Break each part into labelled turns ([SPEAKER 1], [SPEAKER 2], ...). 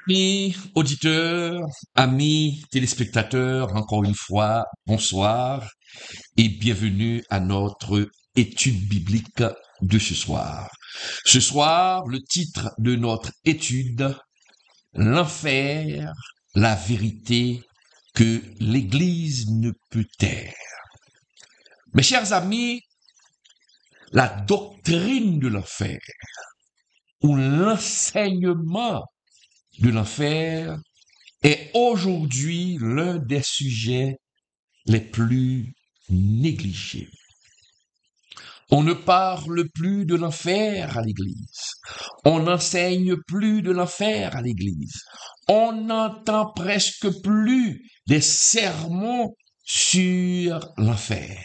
[SPEAKER 1] Amis auditeurs, amis téléspectateurs, encore une fois, bonsoir et bienvenue à notre étude biblique de ce soir. Ce soir, le titre de notre étude, l'enfer, la vérité que l'Église ne peut taire. Mes chers amis, la doctrine de l'enfer ou l'enseignement de l'enfer est aujourd'hui l'un des sujets les plus négligés. On ne parle plus de l'enfer à l'Église. On n'enseigne plus de l'enfer à l'Église. On n'entend presque plus des sermons sur l'enfer.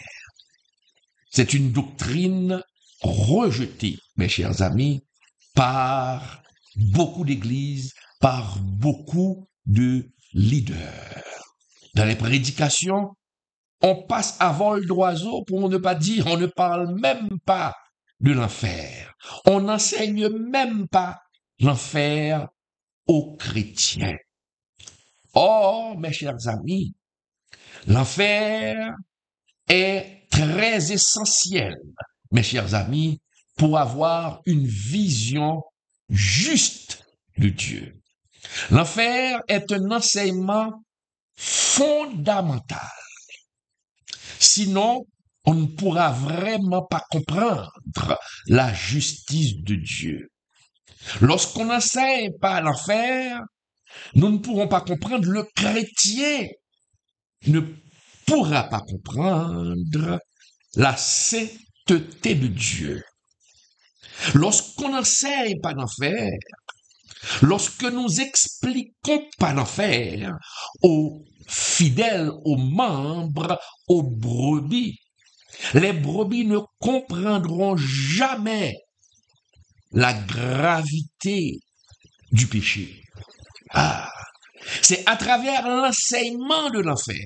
[SPEAKER 1] C'est une doctrine rejetée, mes chers amis, par beaucoup d'églises, par beaucoup de leaders. Dans les prédications, on passe à vol d'oiseau pour ne pas dire, on ne parle même pas de l'enfer. On n'enseigne même pas l'enfer aux chrétiens. Or, mes chers amis, l'enfer est très essentiel, mes chers amis, pour avoir une vision juste de Dieu. L'enfer est un enseignement fondamental. Sinon, on ne pourra vraiment pas comprendre la justice de Dieu. Lorsqu'on n'enseigne pas l'enfer, nous ne pourrons pas comprendre, le chrétien ne pourra pas comprendre la sainteté de Dieu. Lorsqu'on n'enseigne pas l'enfer, lorsque nous expliquons pas l'enfer aux fidèles, aux membres, aux brebis, les brebis ne comprendront jamais la gravité du péché. C'est à travers l'enseignement de l'enfer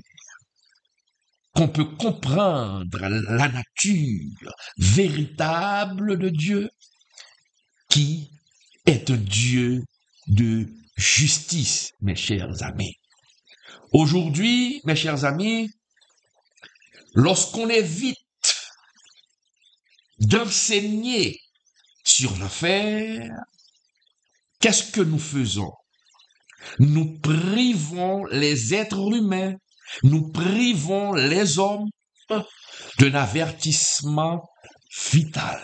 [SPEAKER 1] qu'on peut comprendre la nature véritable de Dieu, qui est un Dieu de justice, mes chers amis. Aujourd'hui, mes chers amis, lorsqu'on évite d'enseigner sur l'enfer, qu'est-ce que nous faisons? Nous privons les êtres humains, nous privons les hommes d'un avertissement vital.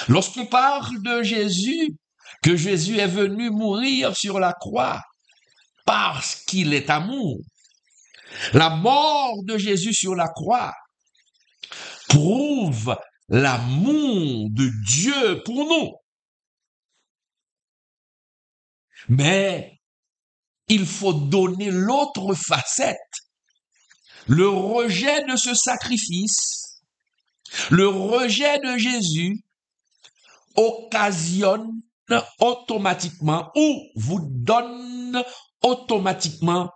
[SPEAKER 1] Lorsqu'on parle de Jésus, que Jésus est venu mourir sur la croix parce qu'il est amour, la mort de Jésus sur la croix prouve l'amour de Dieu pour nous. Mais il faut donner l'autre facette. Le rejet de ce sacrifice, le rejet de Jésus occasionne automatiquement ou vous donne automatiquement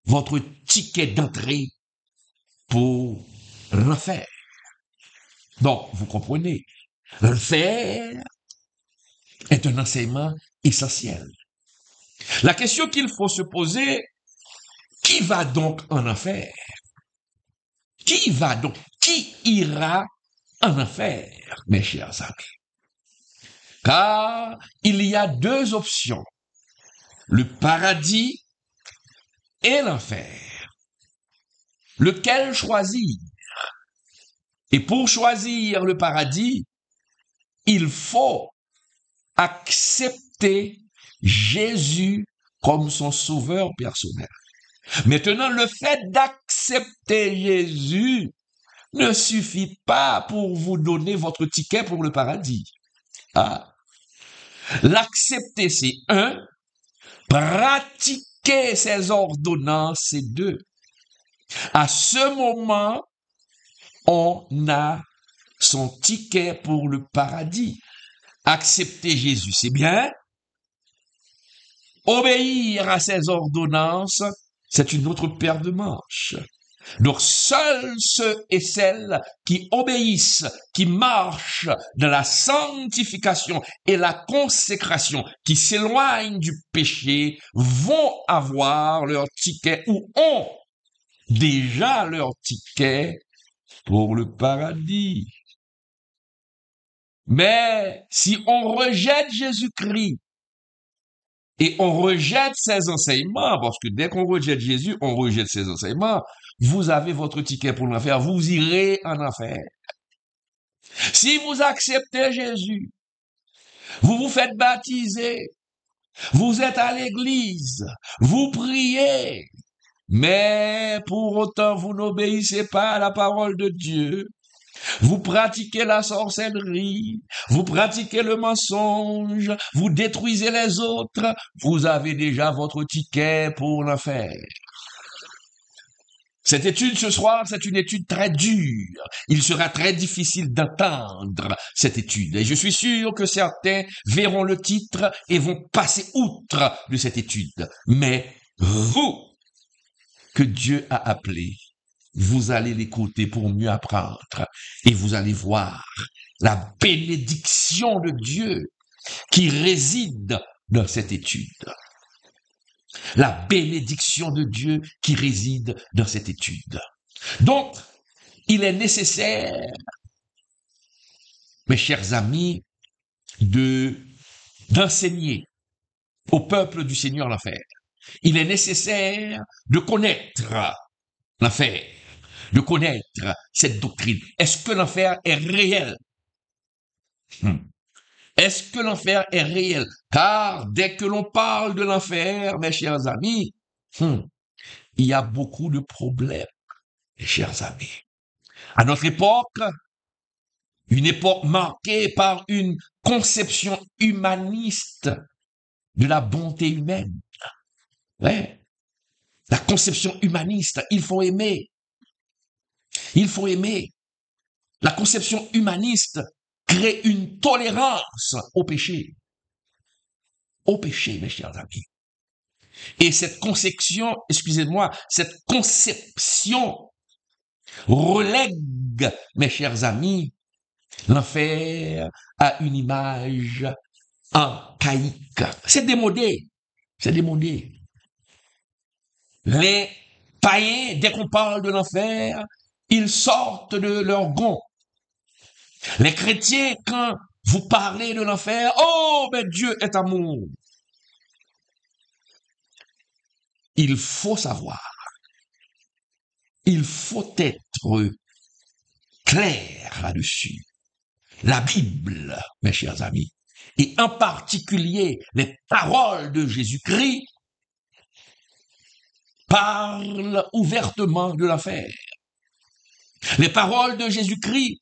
[SPEAKER 1] votre ticket d'entrée pour l'enfer. Donc, vous comprenez, l'enfer est un enseignement essentiel. La question qu'il faut se poser, qui va donc en enfer? Qui ira en enfer, mes chers amis? Car il y a deux options, le paradis et l'enfer. Lequel choisir? Et pour choisir le paradis, il faut accepter Jésus comme son sauveur personnel. Maintenant, le fait d'accepter Jésus ne suffit pas pour vous donner votre ticket pour le paradis. L'accepter, c'est un. Pratiquer ses ordonnances, c'est deux. À ce moment, on a son ticket pour le paradis. Accepter Jésus, c'est bien. Obéir à ses ordonnances, c'est une autre paire de manches. Donc, seuls ceux et celles qui obéissent, qui marchent dans la sanctification et la consécration, qui s'éloignent du péché, vont avoir leur ticket ou ont déjà leur ticket pour le paradis. Mais si on rejette Jésus-Christ et on rejette ses enseignements, parce que dès qu'on rejette Jésus, on rejette ses enseignements, vous avez votre ticket pour l'enfer, vous irez en enfer. Si vous acceptez Jésus, vous vous faites baptiser, vous êtes à l'église, vous priez, mais pour autant vous n'obéissez pas à la parole de Dieu, vous pratiquez la sorcellerie, vous pratiquez le mensonge, vous détruisez les autres, vous avez déjà votre ticket pour l'enfer. Cette étude ce soir, c'est une étude très dure. Il sera très difficile d'entendre cette étude. Et je suis sûr que certains verront le titre et vont passer outre de cette étude. Mais vous, que Dieu a appelé, vous allez l'écouter pour mieux apprendre. Et vous allez voir la bénédiction de Dieu qui réside dans cette étude. La bénédiction de Dieu qui réside dans cette étude. Donc, il est nécessaire, mes chers amis, d'enseigner au peuple du Seigneur l'enfer. Il est nécessaire de connaître l'enfer, de connaître cette doctrine. Est-ce que l'enfer est réel? Est-ce que l'enfer est réel? Car dès que l'on parle de l'enfer, mes chers amis, il y a beaucoup de problèmes, mes chers amis. À notre époque, une époque marquée par une conception humaniste de la bonté humaine. Ouais. La conception humaniste, il faut aimer. Il faut aimer. La conception humaniste crée une tolérance au péché. Au péché, mes chers amis. Et cette conception, excusez-moi, cette conception relègue, mes chers amis, l'enfer à une image archaïque. C'est démodé. C'est démodé. Les païens, dès qu'on parle de l'enfer, ils sortent de leur gond. Les chrétiens, quand vous parlez de l'enfer, oh, mais Dieu est amour. Il faut savoir, il faut être clair là-dessus. La Bible, mes chers amis, et en particulier les paroles de Jésus-Christ, parlent ouvertement de l'enfer. Les paroles de Jésus-Christ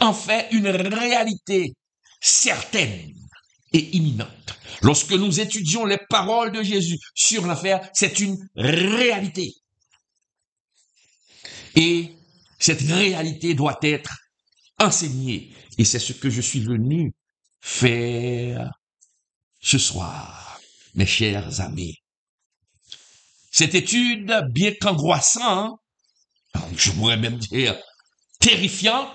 [SPEAKER 1] en fait une réalité certaine et imminente. Lorsque nous étudions les paroles de Jésus sur l'enfer, c'est une réalité. Et cette réalité doit être enseignée. Et c'est ce que je suis venu faire ce soir, mes chers amis. Cette étude, bien qu'angoissante, je pourrais même dire terrifiante,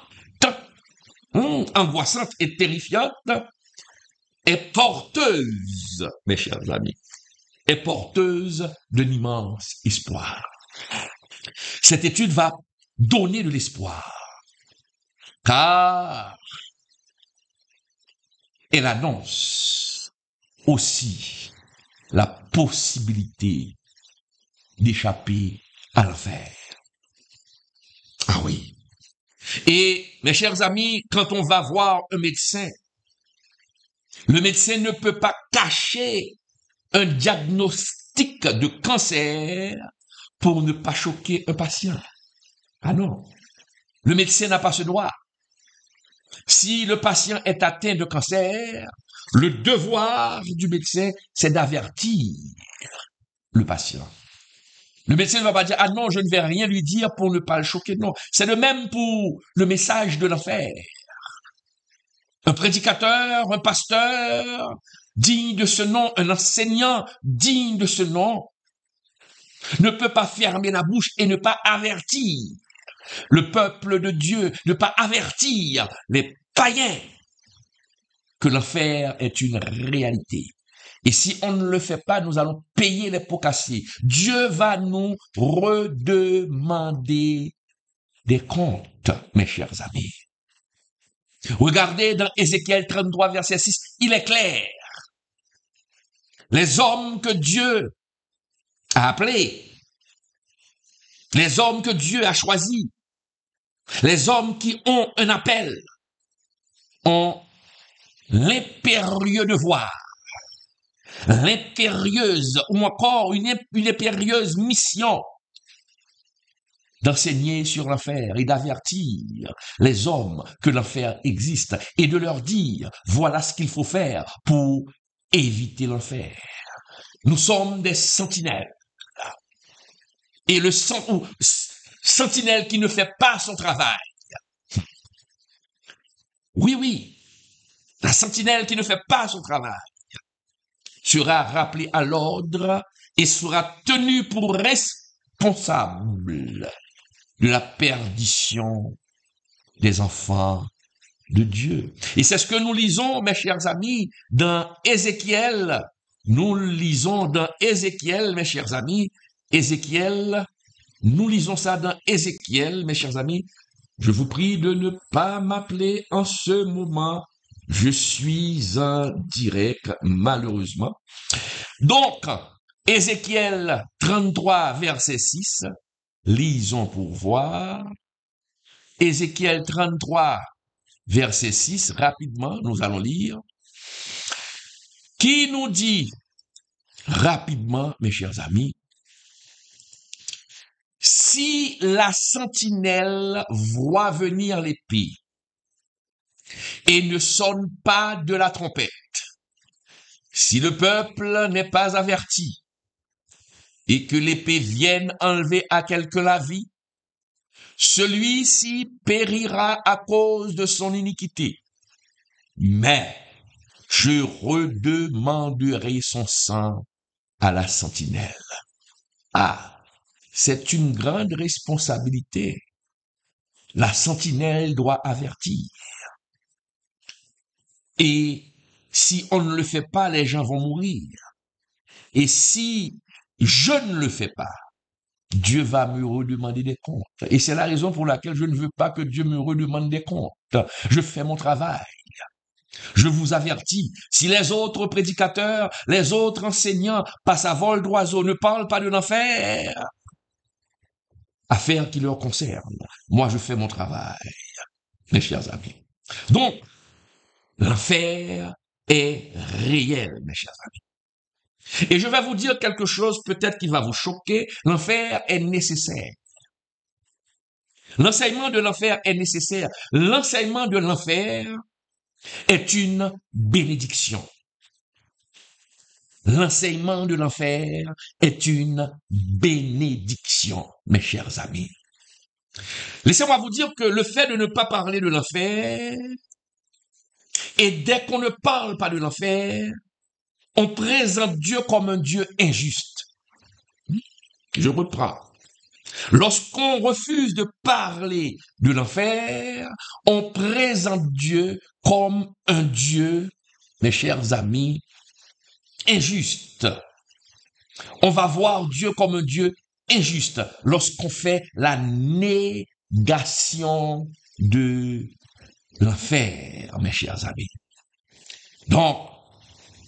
[SPEAKER 1] angoissante et terrifiante, est porteuse, mes chers amis, est porteuse d'un immense espoir. Cette étude va donner de l'espoir, car elle annonce aussi la possibilité d'échapper à l'enfer. Ah oui. Et mes chers amis, quand on va voir un médecin, le médecin ne peut pas cacher un diagnostic de cancer pour ne pas choquer un patient. Ah non, le médecin n'a pas ce droit. Si le patient est atteint de cancer, le devoir du médecin, c'est d'avertir le patient. Le médecin ne va pas dire, ah non, je ne vais rien lui dire pour ne pas le choquer. Non, c'est le même pour le message de l'enfer. Un prédicateur, un pasteur, digne de ce nom, un enseignant, digne de ce nom, ne peut pas fermer la bouche et ne pas avertir le peuple de Dieu, ne pas avertir les païens que l'enfer est une réalité. Et si on ne le fait pas, nous allons payer les pots cassés. Dieu va nous redemander des comptes, mes chers amis. Regardez dans Ézéchiel 33, verset 6, il est clair. Les hommes que Dieu a appelés, les hommes que Dieu a choisis, les hommes qui ont un appel, ont l'impérieux devoir, l'impérieuse ou encore une impérieuse mission d'enseigner sur l'enfer et d'avertir les hommes que l'enfer existe et de leur dire voilà ce qu'il faut faire pour éviter l'enfer. Nous sommes des sentinelles. Et le sentinelle qui ne fait pas son travail. Oui, la sentinelle qui ne fait pas son travail sera rappelée à l'ordre et sera tenue pour responsable de la perdition des enfants de Dieu. Et c'est ce que nous lisons, mes chers amis, dans Ézéchiel. Nous lisons dans Ézéchiel, mes chers amis, Ézéchiel, nous lisons ça dans Ézéchiel, mes chers amis. Je vous prie de ne pas m'appeler en ce moment. Je suis en direct, malheureusement. Donc, Ézéchiel 33, verset 6, lisons pour voir. Ézéchiel 33, verset 6, rapidement, nous allons lire. Qui nous dit, rapidement, mes chers amis, si la sentinelle voit venir l'épée et ne sonne pas de la trompette, si le peuple n'est pas averti et que l'épée vienne enlever à quelque la vie, celui-ci périra à cause de son iniquité. Mais je redemanderai son sang à la sentinelle. Ah, c'est une grande responsabilité. La sentinelle doit avertir. Et si on ne le fait pas, les gens vont mourir. Et si je ne le fais pas, Dieu va me redemander des comptes. Et c'est la raison pour laquelle je ne veux pas que Dieu me redemande des comptes. Je fais mon travail. Je vous avertis, si les autres prédicateurs, les autres enseignants passent à vol d'oiseau, ne parlent pas de l'enfer, affaire qui leur concerne, moi je fais mon travail, mes chers amis. Donc, l'enfer est réel, mes chers amis. Et je vais vous dire quelque chose peut-être qui va vous choquer, l'enfer est nécessaire. L'enseignement de l'enfer est nécessaire. L'enseignement de l'enfer est une bénédiction. L'enseignement de l'enfer est une bénédiction, mes chers amis. Laissez-moi vous dire que le fait de ne pas parler de l'enfer, et dès qu'on ne parle pas de l'enfer, on présente Dieu comme un Dieu injuste. Je reprends. Lorsqu'on refuse de parler de l'enfer, on présente Dieu comme un Dieu, mes chers amis, injuste. On va voir Dieu comme un Dieu injuste lorsqu'on fait la négation de l'enfer, mes chers amis. Donc,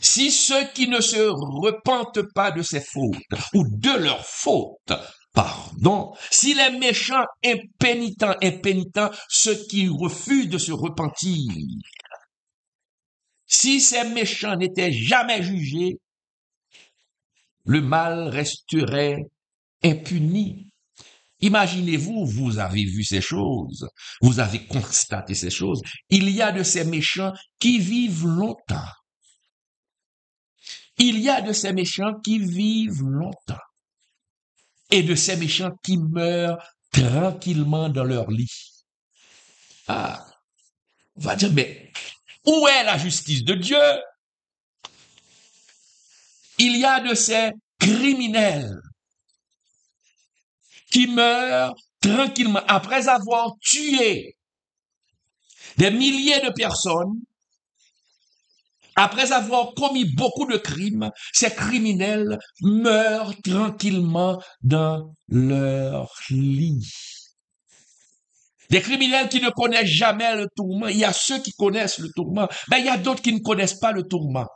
[SPEAKER 1] si ceux qui ne se repentent pas de ces fautes ou de leurs fautes, pardon, si les méchants impénitents, ceux qui refusent de se repentir, si ces méchants n'étaient jamais jugés, le mal resterait impuni. Imaginez-vous, vous avez vu ces choses, vous avez constaté ces choses. Il y a de ces méchants qui vivent longtemps. Il y a de ces méchants qui vivent longtemps. Et de ces méchants qui meurent tranquillement dans leur lit. Ah, on va dire, mais où est la justice de Dieu? Il y a de ces criminels qui meurt tranquillement après avoir tué des milliers de personnes, après avoir commis beaucoup de crimes, ces criminels meurent tranquillement dans leur lit. Des criminels qui ne connaissent jamais le tourment. Il y a ceux qui connaissent le tourment, mais il y a d'autres qui ne connaissent pas le tourment.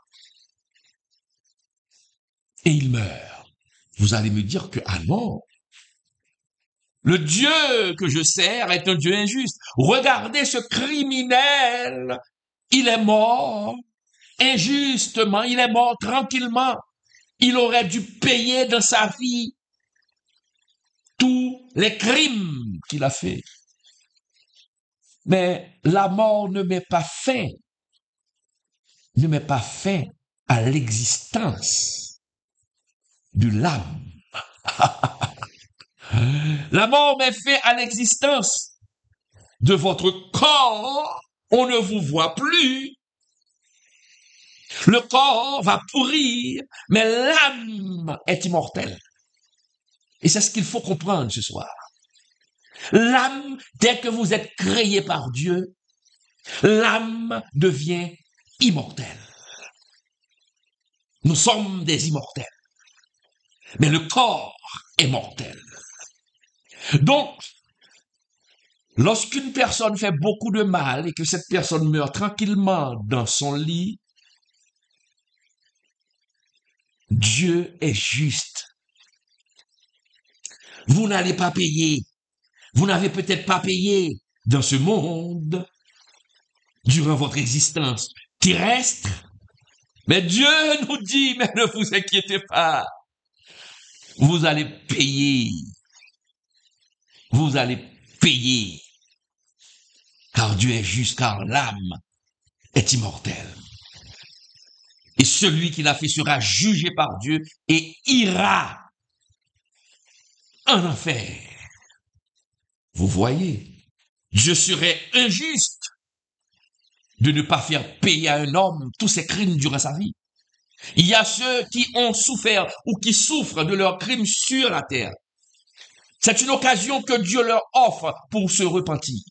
[SPEAKER 1] Et ils meurent. Vous allez me dire que, ah non, le Dieu que je sers est un Dieu injuste. Regardez ce criminel, il est mort injustement, il est mort tranquillement. Il aurait dû payer dans sa vie tous les crimes qu'il a fait. Mais la mort ne met pas fin à l'existence de l'âme. La mort met fin à l'existence de votre corps. On ne vous voit plus. Le corps va pourrir, mais l'âme est immortelle. Et c'est ce qu'il faut comprendre ce soir. L'âme, dès que vous êtes créé par Dieu, l'âme devient immortelle. Nous sommes des immortels. Mais le corps est mortel. Donc, lorsqu'une personne fait beaucoup de mal et que cette personne meurt tranquillement dans son lit, Dieu est juste. Vous n'allez pas payer. Vous n'avez peut-être pas payé dans ce monde durant votre existence terrestre. Mais Dieu nous dit, mais ne vous inquiétez pas. Vous allez payer. Vous allez payer. Car Dieu est juste, car l'âme est immortelle. Et celui qui l'a fait sera jugé par Dieu et ira en enfer. Vous voyez, Dieu serait injuste de ne pas faire payer à un homme tous ses crimes durant sa vie. Il y a ceux qui ont souffert ou qui souffrent de leurs crimes sur la terre. C'est une occasion que Dieu leur offre pour se repentir.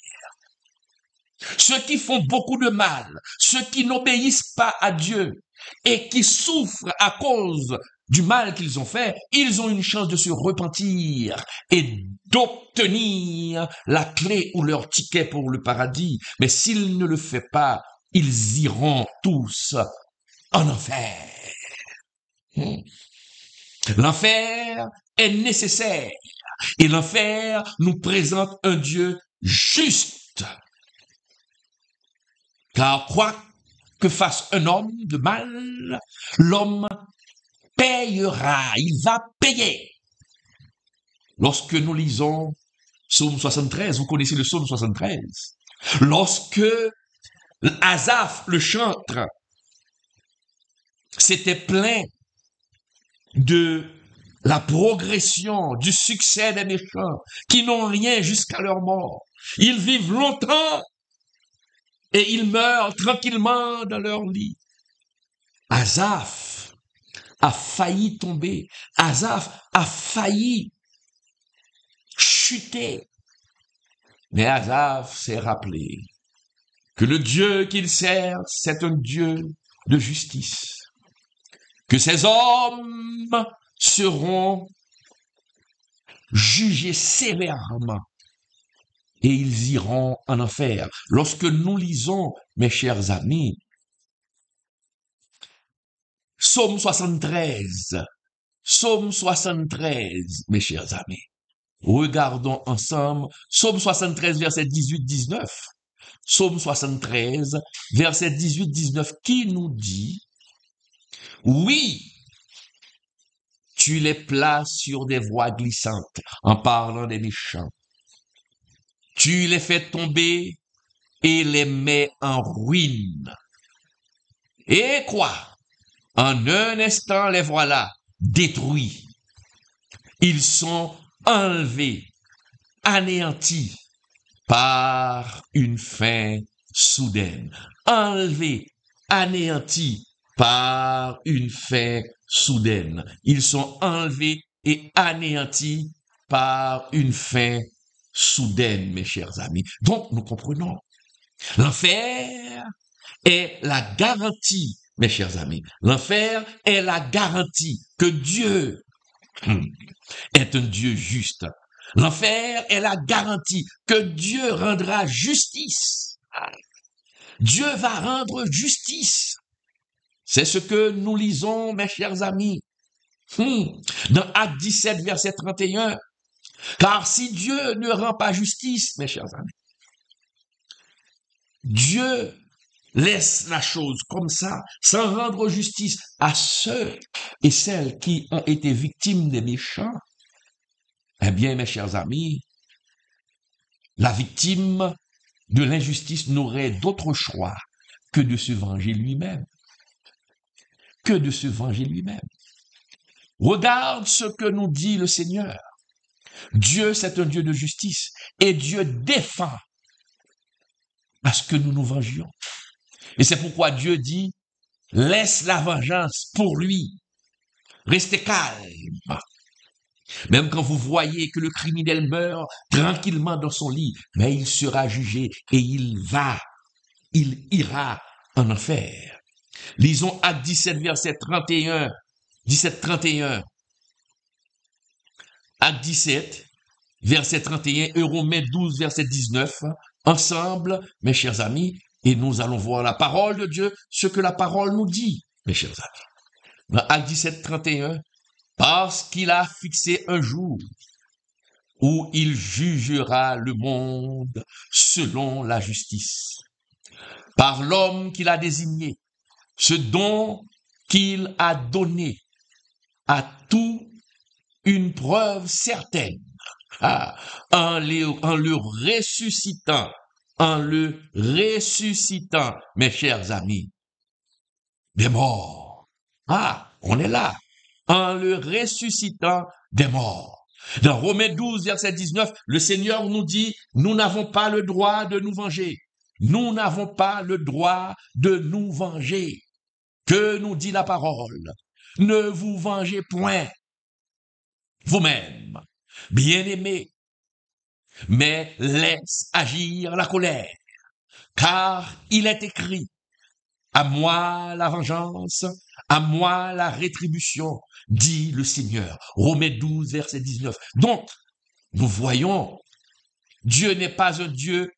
[SPEAKER 1] Ceux qui font beaucoup de mal, ceux qui n'obéissent pas à Dieu et qui souffrent à cause du mal qu'ils ont fait, ils ont une chance de se repentir et d'obtenir la clé ou leur ticket pour le paradis. Mais s'ils ne le font pas, ils iront tous en enfer. L'enfer est nécessaire et l'enfer nous présente un Dieu juste. Car quoi que fasse un homme de mal, l'homme payera, il va payer. Lorsque nous lisons Psaume 73, vous connaissez le Psaume 73, lorsque Asaph, le chantre, s'était plaint de la progression, du succès des méchants, qui n'ont rien jusqu'à leur mort. Ils vivent longtemps et ils meurent tranquillement dans leur lit. Asaph a failli tomber. Asaph a failli chuter. Mais Asaph s'est rappelé que le Dieu qu'il sert, c'est un Dieu de justice. Que ces hommes seront jugés sévèrement et ils iront en enfer. Lorsque nous lisons, mes chers amis, Psaume 73, mes chers amis, regardons ensemble Psaume 73, verset 18-19. Psaume 73, verset 18-19, qui nous dit, oui, tu les places sur des voies glissantes en parlant des méchants. Tu les fais tomber et les mets en ruine. Et quoi? En un instant, les voilà détruits. Ils sont enlevés, anéantis par une fin soudaine. Enlevés, anéantis par une fin soudaine. Ils sont enlevés et anéantis par une fin soudaine, mes chers amis. Donc, nous comprenons. L'enfer est la garantie, mes chers amis. L'enfer est la garantie que Dieu est un Dieu juste. L'enfer est la garantie que Dieu rendra justice. Dieu va rendre justice. C'est ce que nous lisons, mes chers amis. Dans Acte 17, verset 31. Car si Dieu ne rend pas justice, mes chers amis, Dieu laisse la chose comme ça, sans rendre justice à ceux et celles qui ont été victimes des méchants. Eh bien, mes chers amis, la victime de l'injustice n'aurait d'autre choix que de se venger lui-même. Que de se venger lui-même. Regarde ce que nous dit le Seigneur. Dieu, c'est un Dieu de justice et Dieu défend à ce que nous nous vengions. Et c'est pourquoi Dieu dit, laisse la vengeance pour lui. Restez calme. Même quand vous voyez que le criminel meurt tranquillement dans son lit, mais il sera jugé et il ira en enfer. Lisons Acte 17, verset 31. 17-31. Acte 17, verset 31 et Romains 12, verset 19. Ensemble, mes chers amis, et nous allons voir la parole de Dieu, ce que la parole nous dit, mes chers amis. Dans Acte 17, 31, parce qu'il a fixé un jour où il jugera le monde selon la justice, par l'homme qu'il a désigné, ce don qu'il a donné à tout une preuve certaine, en le ressuscitant, mes chers amis, des morts. On est là. En le ressuscitant des morts. Dans Romains 12, verset 19, le Seigneur nous dit, nous n'avons pas le droit de nous venger. Nous n'avons pas le droit de nous venger. Que nous dit la parole? Ne vous vengez point vous-même, bien-aimés, mais laisse agir la colère, car il est écrit, à moi la vengeance, à moi la rétribution, dit le Seigneur. Romains 12, verset 19. Donc, nous voyons, Dieu n'est pas un Dieu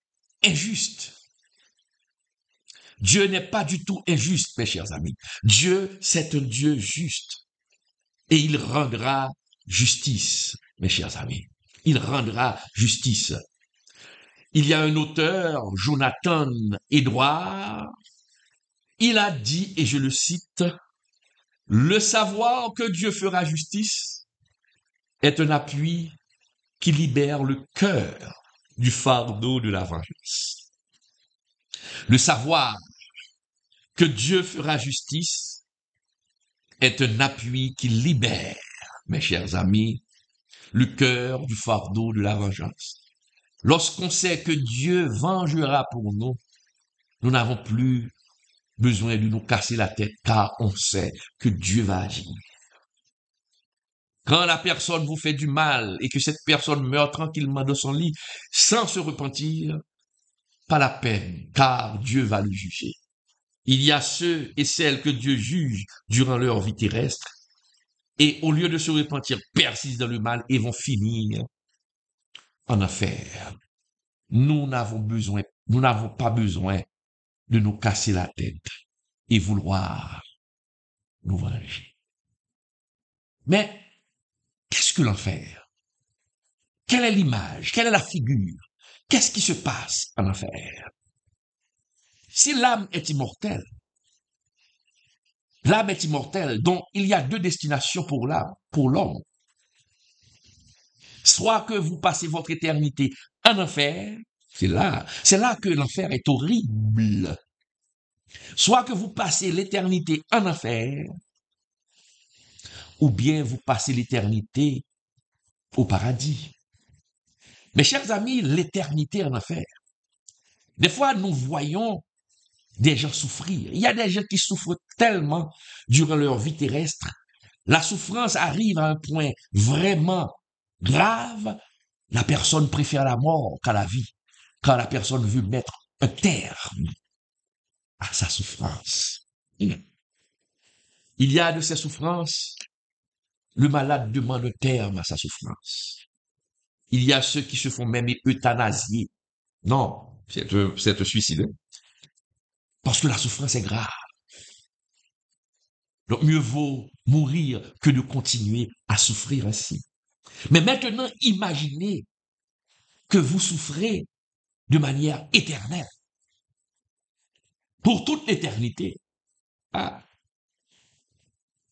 [SPEAKER 1] injuste. Dieu n'est pas du tout injuste, mes chers amis. Dieu, c'est un Dieu juste. Et il rendra justice, mes chers amis. Il rendra justice. Il y a un auteur, Jonathan Edwards, il a dit, et je le cite, « Le savoir que Dieu fera justice est un appui qui libère le cœur du fardeau de la vengeance. » Le savoir que Dieu fera justice est un appui qui libère, mes chers amis, le cœur du fardeau de la vengeance. Lorsqu'on sait que Dieu vengera pour nous, nous n'avons plus besoin de nous casser la tête, car on sait que Dieu va agir. Quand la personne vous fait du mal et que cette personne meurt tranquillement dans son lit sans se repentir, pas la peine, car Dieu va le juger. Il y a ceux et celles que Dieu juge durant leur vie terrestre et au lieu de se repentir, persistent dans le mal et vont finir en enfer. Nous n'avons pas besoin de nous casser la tête et vouloir nous venger. Mais qu'est-ce que l'enfer? Quelle est l'image? Quelle est la figure? Qu'est-ce qui se passe en enfer? Si l'âme est immortelle, donc il y a deux destinations pour l'âme, pour l'homme. Soit que vous passez votre éternité en enfer, c'est là que l'enfer est horrible. Soit que vous passez l'éternité en enfer, ou bien vous passez l'éternité au paradis. Mes chers amis, l'éternité en enfer. Des fois, nous voyons des gens souffrir. Il y a des gens qui souffrent tellement durant leur vie terrestre. La souffrance arrive à un point vraiment grave, la personne préfère la mort qu'à la vie, quand la personne veut mettre un terme à sa souffrance. Il y a de ces souffrances, le malade demande un terme à sa souffrance. Il y a ceux qui se font même euthanasier. Non, c'est un suicide. Parce que la souffrance est grave. Donc mieux vaut mourir que de continuer à souffrir ainsi. Mais maintenant, imaginez que vous souffrez de manière éternelle, pour toute l'éternité, hein,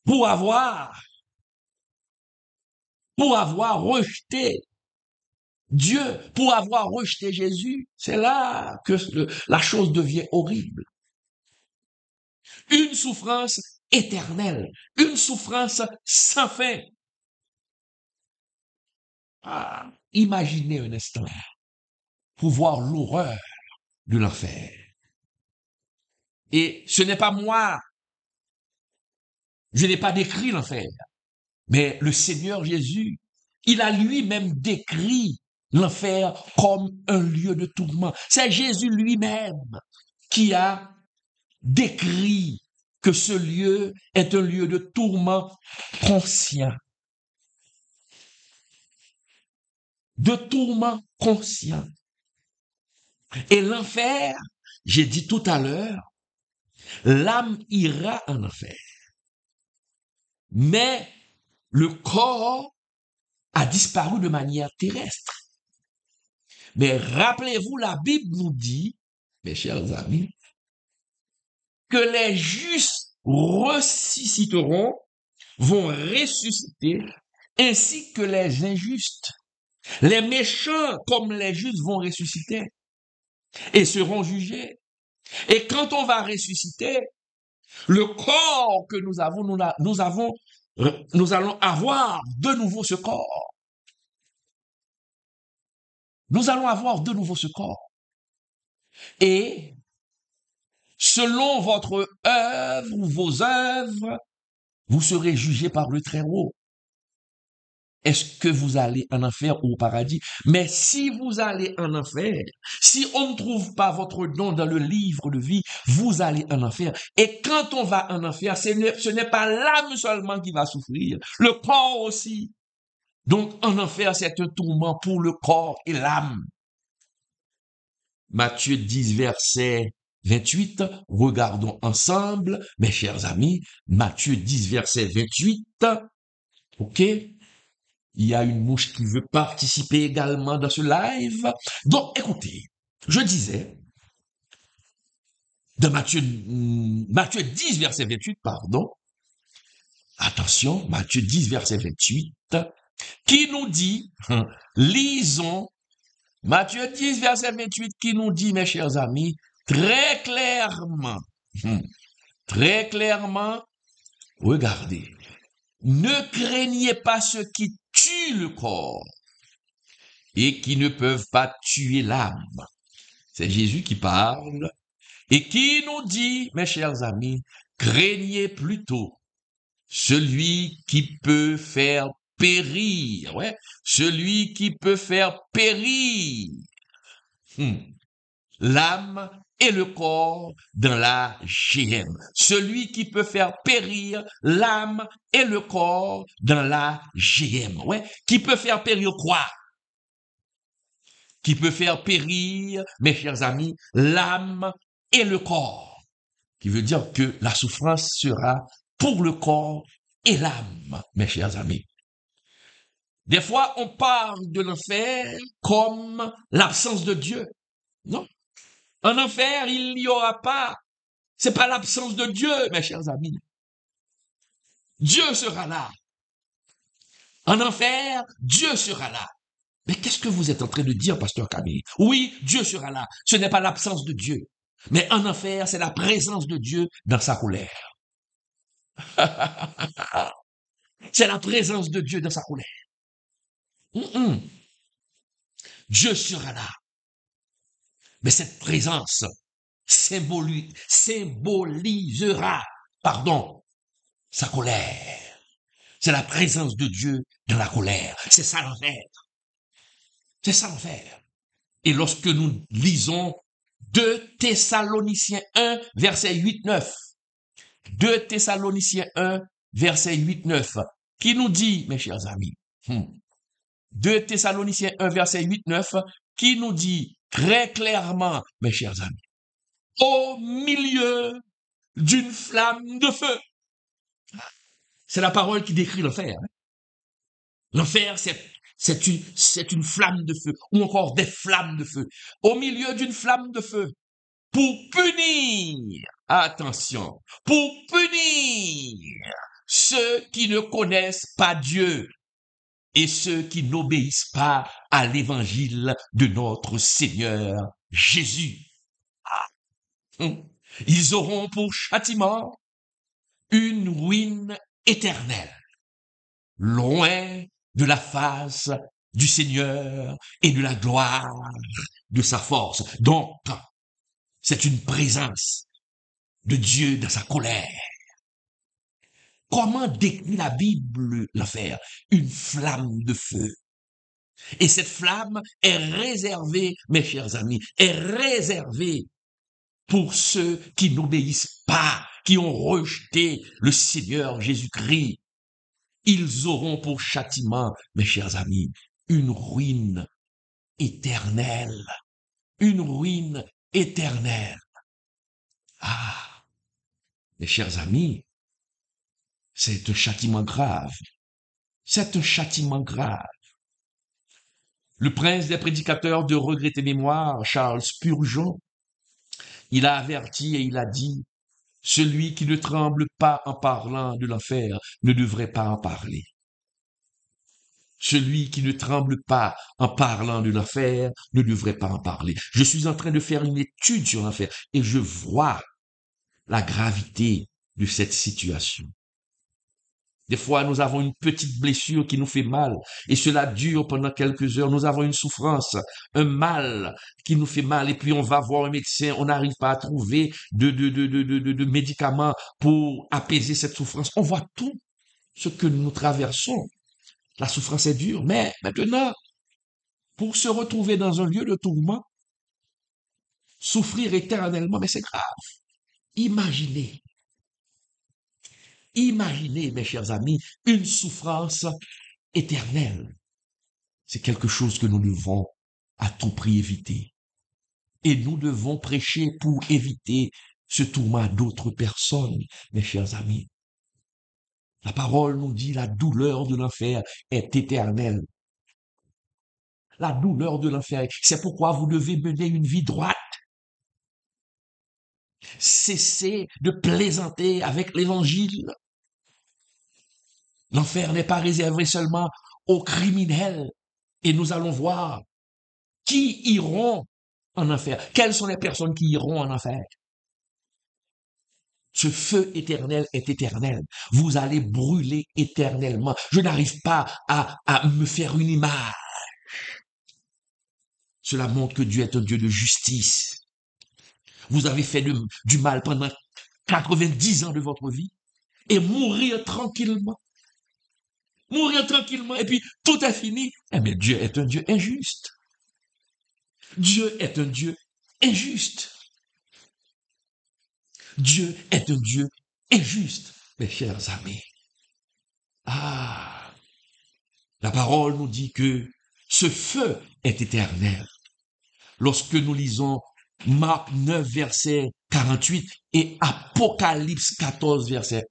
[SPEAKER 1] pour avoir rejeté Dieu, pour avoir rejeté Jésus. C'est là que la chose devient horrible. Une souffrance éternelle, une souffrance sans fin. Ah, imaginez un instant pour voir l'horreur de l'enfer. Et ce n'est pas moi, je n'ai pas décrit l'enfer, mais le Seigneur Jésus, il a lui-même décrit l'enfer comme un lieu de tourment. C'est Jésus lui-même qui a décrit que ce lieu est un lieu de tourment conscient. De tourment conscient. Et l'enfer, j'ai dit tout à l'heure, l'âme ira en enfer. Mais le corps a disparu de manière terrestre. Mais rappelez-vous, la Bible nous dit, mes chers amis, que les justes ressusciteront, vont ressusciter, ainsi que les injustes. Les méchants comme les justes vont ressusciter et seront jugés. Et quand on va ressusciter, le corps que nous avons, nous allons avoir de nouveau ce corps. Nous allons avoir de nouveau ce corps. Et selon votre œuvre ou vos œuvres, vous serez jugés par le Très-Haut. Est-ce que vous allez en enfer ou au paradis? Mais si vous allez en enfer, si on ne trouve pas votre nom dans le livre de vie, vous allez en enfer. Et quand on va en enfer, ce n'est pas l'âme seulement qui va souffrir, le corps aussi. Donc en enfer, c'est un tourment pour le corps et l'âme. Matthieu 10, verset 28, regardons ensemble, mes chers amis, Matthieu 10, verset 28, ok? Il y a une mouche qui veut participer également dans ce live. Donc, écoutez, je disais, dans Matthieu 10, verset 28, pardon, attention, Matthieu 10, verset 28, qui nous dit, lisons, Matthieu 10, verset 28, qui nous dit, mes chers amis, très clairement, regardez, ne craignez pas ceux qui tuent le corps et qui ne peuvent pas tuer l'âme. C'est Jésus qui parle et qui nous dit, mes chers amis, craignez plutôt celui qui peut faire périr, ouais, celui qui peut faire périr l'âme et le corps dans la géhenne. Celui qui peut faire périr l'âme et le corps dans la géhenne. Ouais, qui peut faire périr quoi? Qui peut faire périr, mes chers amis, l'âme et le corps. Qui veut dire que la souffrance sera pour le corps et l'âme, mes chers amis. Des fois, on parle de l'enfer comme l'absence de Dieu. Non. En enfer, il n'y aura pas. C'est pas l'absence de Dieu, mes chers amis. Dieu sera là. En enfer, Dieu sera là. Mais qu'est-ce que vous êtes en train de dire, pasteur Camille? Oui, Dieu sera là. Ce n'est pas l'absence de Dieu. Mais en enfer, c'est la présence de Dieu dans sa colère. C'est la présence de Dieu dans sa colère. Dieu sera là. Mais cette présence symbolisera, sa colère. C'est la présence de Dieu dans la colère. C'est ça l'enfer. C'est ça l'enfer. Et lorsque nous lisons 2 Thessaloniciens 1, verset 8-9, 2 Thessaloniciens 1, verset 8-9, qui nous dit, mes chers amis, 2 Thessaloniciens 1, verset 8-9, qui nous dit très clairement, mes chers amis, au milieu d'une flamme de feu. C'est la parole qui décrit l'enfer. L'enfer, c'est une flamme de feu, ou encore des flammes de feu. Au milieu d'une flamme de feu, pour punir, attention, pour punir ceux qui ne connaissent pas Dieu et ceux qui n'obéissent pas à l'évangile de notre Seigneur Jésus. Ils auront pour châtiment une ruine éternelle, loin de la face du Seigneur et de la gloire de sa force. Donc, c'est une présence de Dieu dans sa colère. Comment décrit la Bible l'enfer? Une flamme de feu. Et cette flamme est réservée, mes chers amis, est réservée pour ceux qui n'obéissent pas, qui ont rejeté le Seigneur Jésus-Christ. Ils auront pour châtiment, mes chers amis, une ruine éternelle. Une ruine éternelle. Ah, mes chers amis, c'est un châtiment grave. C'est un châtiment grave. Le prince des prédicateurs de regretter mémoire, Charles Spurgeon, il a averti et il a dit, celui qui ne tremble pas en parlant de l'enfer ne devrait pas en parler. Celui qui ne tremble pas en parlant de l'enfer ne devrait pas en parler. Je suis en train de faire une étude sur l'enfer et je vois la gravité de cette situation. Des fois, nous avons une petite blessure qui nous fait mal et cela dure pendant quelques heures. Nous avons une souffrance, un mal qui nous fait mal et puis on va voir un médecin. On n'arrive pas à trouver de médicaments pour apaiser cette souffrance. On voit tout ce que nous traversons. La souffrance est dure, mais maintenant, pour se retrouver dans un lieu de tourment, souffrir éternellement, mais c'est grave. Imaginez, imaginez, mes chers amis, une souffrance éternelle. C'est quelque chose que nous devons à tout prix éviter. Et nous devons prêcher pour éviter ce tourment à d'autres personnes, mes chers amis. La parole nous dit la douleur de l'enfer est éternelle. La douleur de l'enfer, c'est pourquoi vous devez mener une vie droite. Cessez de plaisanter avec l'évangile. L'enfer n'est pas réservé seulement aux criminels. Et nous allons voir qui iront en enfer. Quelles sont les personnes qui iront en enfer? Ce feu éternel est éternel. Vous allez brûler éternellement. Je n'arrive pas à me faire une image. Cela montre que Dieu est un Dieu de justice. Vous avez fait du mal pendant 90 ans de votre vie et mourir tranquillement. Mourir tranquillement et puis tout est fini. Eh bien, Dieu est un Dieu injuste. Dieu est un Dieu injuste. Dieu est un Dieu injuste, mes chers amis. Ah, la parole nous dit que ce feu est éternel. Lorsque nous lisons Marc 9, verset 48 et Apocalypse 14, verset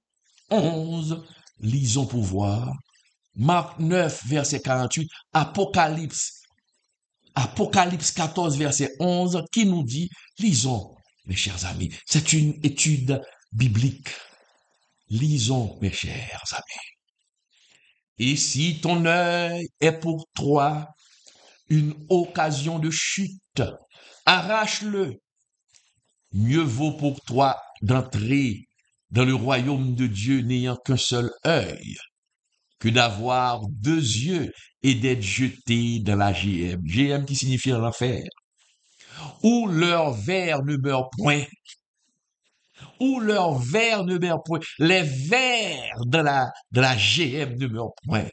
[SPEAKER 1] 11, lisons pour voir. Marc 9, verset 48, Apocalypse 14, verset 11, qui nous dit, lisons, mes chers amis, c'est une étude biblique. Lisons, mes chers amis. Et si ton œil est pour toi une occasion de chute, arrache-le. Mieux vaut pour toi d'entrer dans le royaume de Dieu n'ayant qu'un seul œil que d'avoir 2 yeux et d'être jeté dans la GM. GM qui signifie l'enfer. Où leur ver ne meurt point où leurs vers ne meurent point, les vers de la GM ne meurent point,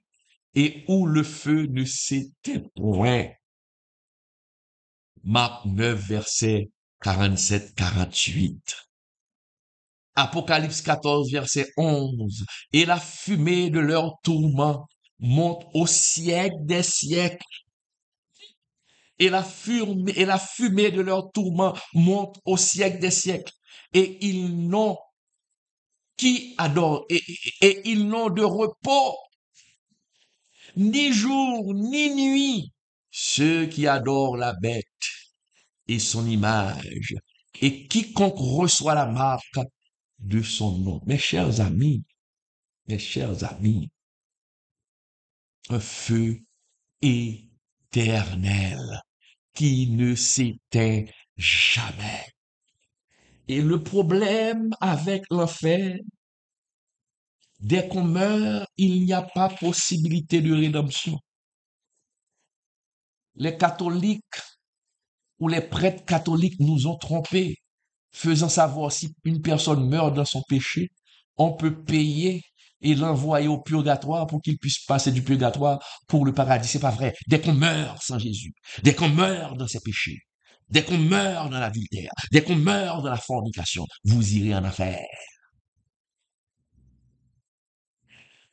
[SPEAKER 1] et où le feu ne s'éteint point. Marc 9, verset 47-48. Apocalypse 14, verset 11. Et la fumée de leur tourment monte au siècle des siècles. Et la fumée de leur tourment monte au siècle des siècles. Et ils n'ont qui adorent, et ils n'ont de repos, ni jour, ni nuit, ceux qui adorent la bête et son image, et quiconque reçoit la marque de son nom. Mes chers amis, un feu éternel qui ne s'éteint jamais. Et le problème avec l'enfer, dès qu'on meurt, il n'y a pas possibilité de rédemption. Les catholiques ou les prêtres catholiques nous ont trompés, faisant savoir si une personne meurt dans son péché, on peut payer et l'envoyer au purgatoire pour qu'il puisse passer du purgatoire pour le paradis. C'est pas vrai. Dès qu'on meurt sans Jésus, dès qu'on meurt dans ses péchés, dès qu'on meurt dans l'adultère, dès qu'on meurt dans la fornication, vous irez en enfer.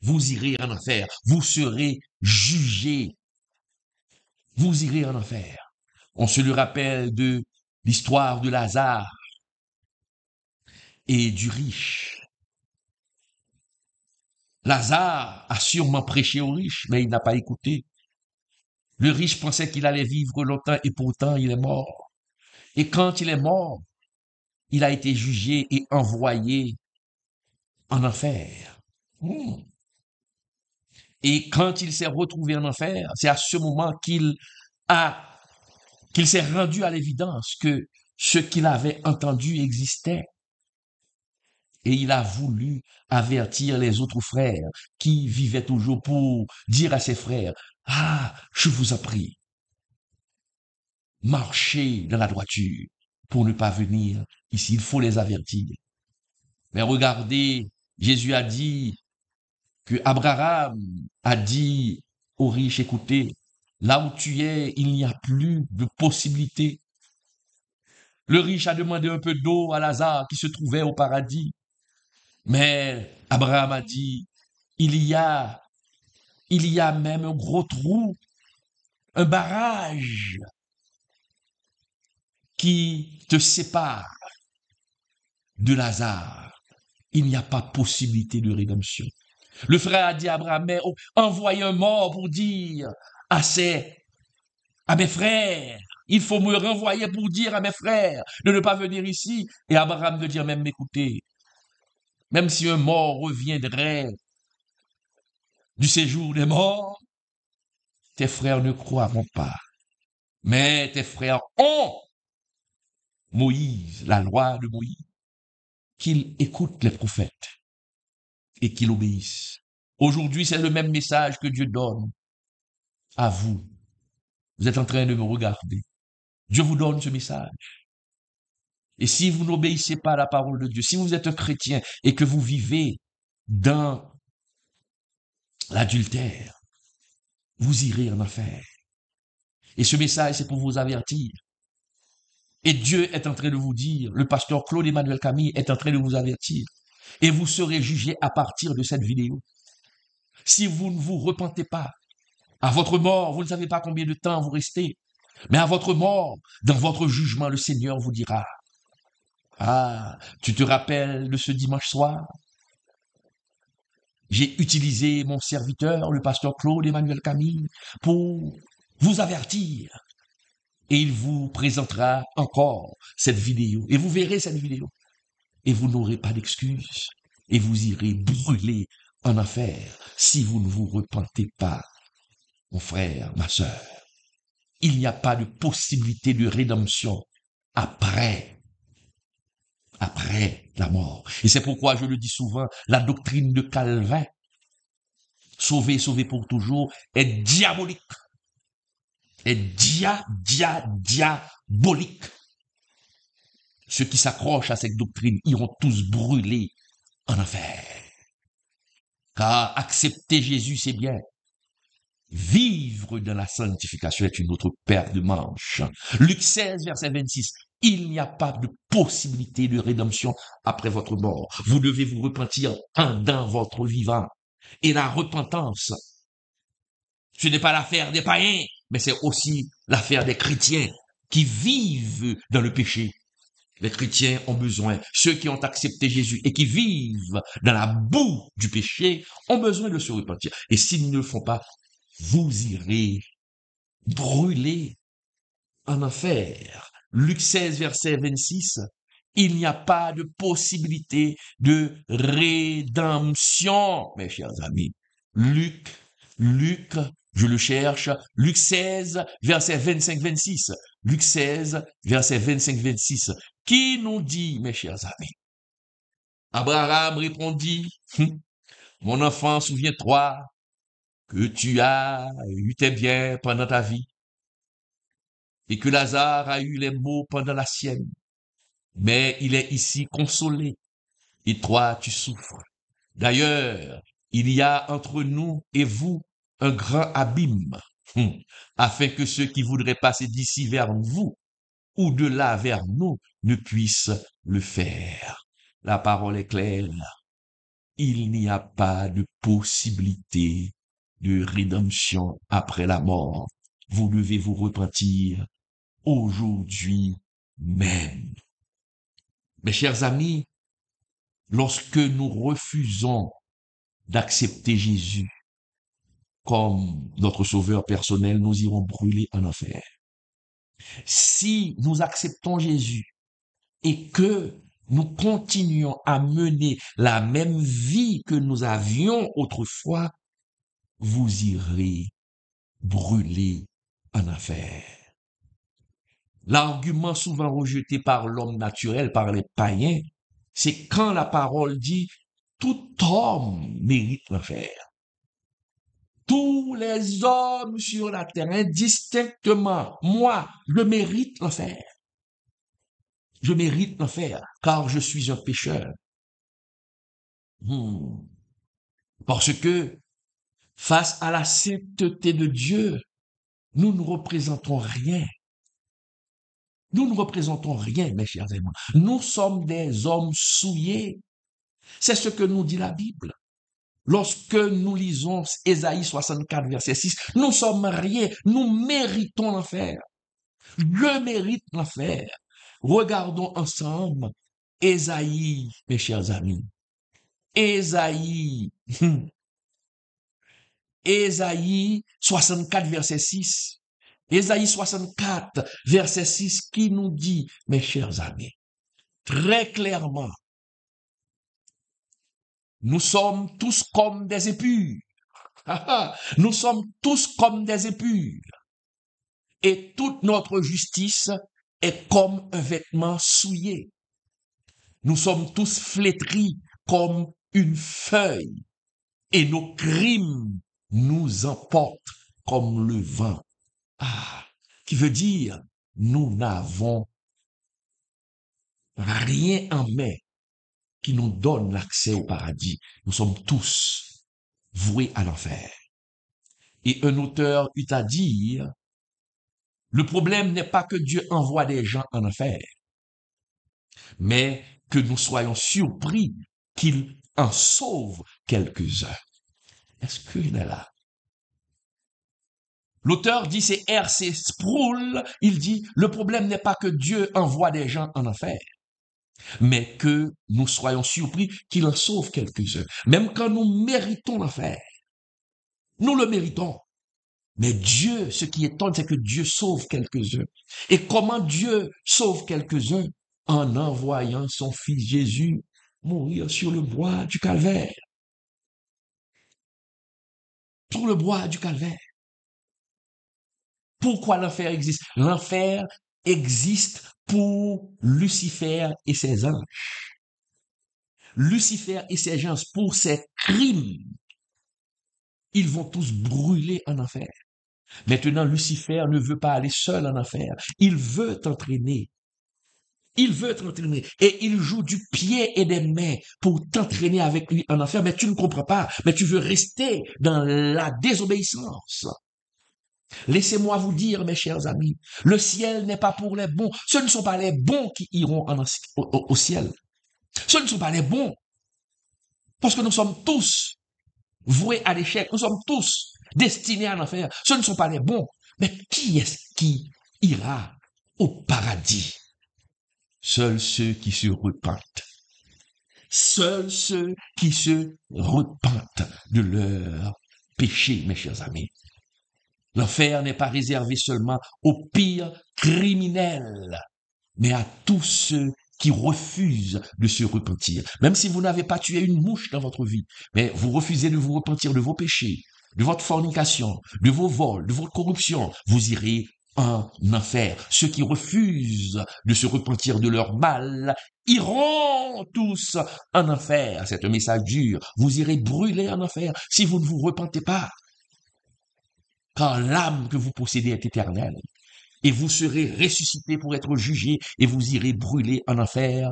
[SPEAKER 1] Vous irez en enfer. Vous serez jugés. Vous irez en enfer. On se le rappelle de l'histoire de Lazare et du riche. Lazare a sûrement prêché au riche, mais il n'a pas écouté. Le riche pensait qu'il allait vivre longtemps et pourtant il est mort. Et quand il est mort, il a été jugé et envoyé en enfer. Et quand il s'est retrouvé en enfer, c'est à ce moment qu'il s'est rendu à l'évidence que ce qu'il avait entendu existait. Et il a voulu avertir les autres frères qui vivaient toujours pour dire à ses frères, ah, je vous en prie, marchez dans la droiture pour ne pas venir ici. Il faut les avertir. Mais regardez, Jésus a dit que Abraham a dit aux riches, écoutez, là où tu es, il n'y a plus de possibilité. Le riche a demandé un peu d'eau à Lazare qui se trouvait au paradis. Mais Abraham a dit, il y a, il y a même un gros trou, un barrage qui te sépare de Lazare. Il n'y a pas possibilité de rédemption. Le frère a dit à Abraham, mais envoyez un mort pour dire à mes frères, il faut me renvoyer pour dire à mes frères de ne pas venir ici. Et Abraham de dire même, écoutez, même si un mort reviendrait du séjour des morts, tes frères ne croiront pas. Mais tes frères ont Moïse, la loi de Moïse, qu'ils écoutent les prophètes et qu'ils obéissent. Aujourd'hui, c'est le même message que Dieu donne à vous. Vous êtes en train de me regarder. Dieu vous donne ce message. Et si vous n'obéissez pas à la parole de Dieu, si vous êtes un chrétien et que vous vivez dans l'adultère, vous irez en enfer. Et ce message, c'est pour vous avertir. Et Dieu est en train de vous dire, le pasteur Claude Emmanuel Camille est en train de vous avertir. Et vous serez jugés à partir de cette vidéo. Si vous ne vous repentez pas, à votre mort, vous ne savez pas combien de temps vous restez, mais à votre mort, dans votre jugement, le Seigneur vous dira, ah, tu te rappelles de ce dimanche soir? J'ai utilisé mon serviteur, le pasteur Claude Emmanuel Camille, pour vous avertir. Et il vous présentera encore cette vidéo. Et vous verrez cette vidéo. Et vous n'aurez pas d'excuses. Et vous irez brûler en enfer si vous ne vous repentez pas, mon frère, ma sœur. Il n'y a pas de possibilité de rédemption après la mort. Et c'est pourquoi je le dis souvent, la doctrine de Calvin, sauvé, sauvé pour toujours, est diabolique. Est diabolique. ceux qui s'accrochent à cette doctrine iront tous brûler en enfer. Car accepter Jésus, c'est bien. Vivre dans la sanctification est une autre paire de manches. Luc 16, verset 26. Il n'y a pas de possibilité de rédemption après votre mort. Vous devez vous repentir pendant votre vivant. Et la repentance, ce n'est pas l'affaire des païens, mais c'est aussi l'affaire des chrétiens qui vivent dans le péché. Les chrétiens ont besoin, ceux qui ont accepté Jésus et qui vivent dans la boue du péché, ont besoin de se repentir. Et s'ils ne le font pas, vous irez brûler en enfer. Luc 16, verset 26, il n'y a pas de possibilité de rédemption, mes chers amis. Luc, je le cherche, Luc 16, verset 25-26. Luc 16, verset 25-26. Qui nous dit, mes chers amis? Abraham répondit, mon enfant, souviens-toi que tu as eu tes biens pendant ta vie et que Lazare a eu les maux pendant la sienne. Mais il est ici consolé et toi, tu souffres. D'ailleurs, il y a entre nous et vous un grand abîme, afin que ceux qui voudraient passer d'ici vers vous ou de là vers nous ne puissent le faire. La parole est claire. Il n'y a pas de possibilité de rédemption après la mort. Vous devez vous repentir aujourd'hui même. Mes chers amis, lorsque nous refusons d'accepter Jésus comme notre sauveur personnel, nous irons brûler en enfer. Si nous acceptons Jésus et que nous continuons à mener la même vie que nous avions autrefois, vous irez brûler en enfer. L'argument souvent rejeté par l'homme naturel, par les païens, c'est quand la parole dit tout homme mérite l'enfer. Tous les hommes sur la terre, indistinctement, moi, je mérite l'enfer. Je mérite l'enfer, car je suis un pécheur. Parce que, face à la sainteté de Dieu, nous ne représentons rien. Nous ne représentons rien, mes chers amis. Nous sommes des hommes souillés. C'est ce que nous dit la Bible. Lorsque nous lisons Ésaïe 64, verset 6, nous sommes rien, nous méritons l'enfer. Je mérite l'enfer. Regardons ensemble Ésaïe, mes chers amis. Ésaïe, Ésaïe 64, verset 6. Ésaïe 64, verset 6, qui nous dit, mes chers amis, très clairement, nous sommes tous comme des épures. Nous sommes tous comme des épures. Et toute notre justice est comme un vêtement souillé. Nous sommes tous flétris comme une feuille. Et nos crimes nous emportent comme le vent. Qui veut dire, nous n'avons rien en main qui nous donne l'accès au paradis. Nous sommes tous voués à l'enfer. Et un auteur eut à dire, le problème n'est pas que Dieu envoie des gens en enfer, mais que nous soyons surpris qu'il en sauve quelques-uns. Est-ce qu'il est là? L'auteur dit, c'est R.C. Sproul, il dit, le problème n'est pas que Dieu envoie des gens en enfer, mais que nous soyons surpris qu'il en sauve quelques-uns. Même quand nous méritons l'enfer, nous le méritons. Mais Dieu, ce qui étonne, c'est que Dieu sauve quelques-uns. Et comment Dieu sauve quelques-uns? En envoyant son fils Jésus mourir sur le bois du calvaire. Sur le bois du calvaire. Pourquoi l'enfer existe? L'enfer existe pour Lucifer et ses anges. Lucifer et ses anges, pour ses crimes, ils vont tous brûler en enfer. Maintenant, Lucifer ne veut pas aller seul en enfer. Il veut t'entraîner Il veut t'entraîner et il joue du pied et des mains pour t'entraîner avec lui en enfer, mais tu ne comprends pas, mais tu veux rester dans la désobéissance. Laissez-moi vous dire, mes chers amis, le ciel n'est pas pour les bons. Ce ne sont pas les bons qui iront au ciel. Ce ne sont pas les bons, parce que nous sommes tous voués à l'échec. Nous sommes tous destinés à l'enfer. Ce ne sont pas les bons. Mais qui est-ce qui ira au paradis? Seuls ceux qui se repentent. Seuls ceux qui se repentent de leurs péchés, mes chers amis. L'enfer n'est pas réservé seulement aux pires criminels, mais à tous ceux qui refusent de se repentir. Même si vous n'avez pas tué une mouche dans votre vie, mais vous refusez de vous repentir de vos péchés, de votre fornication, de vos vols, de votre corruption, vous irez en enfer. Ceux qui refusent de se repentir de leur mal iront tous en enfer. C'est un message dur. Vous irez brûler en enfer si vous ne vous repentez pas. Car l'âme que vous possédez est éternelle. Et vous serez ressuscités pour être jugés et vous irez brûler en enfer.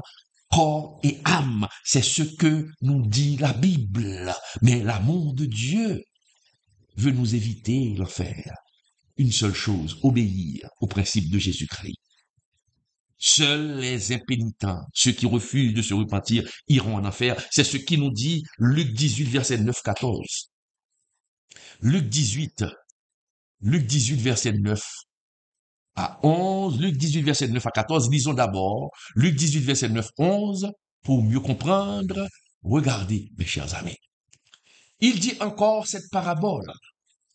[SPEAKER 1] Corps et âme, c'est ce que nous dit la Bible. Mais l'amour de Dieu veut nous éviter l'enfer. Une seule chose, obéir au principe de Jésus-Christ. Seuls les impénitents, ceux qui refusent de se repentir, iront en enfer. C'est ce qui nous dit Luc 18, verset 9-14. Luc 18, verset 9 à 11, Luc 18, verset 9 à 14, lisons d'abord Luc 18, verset 9, 11, pour mieux comprendre. Regardez, mes chers amis. Il dit encore cette parabole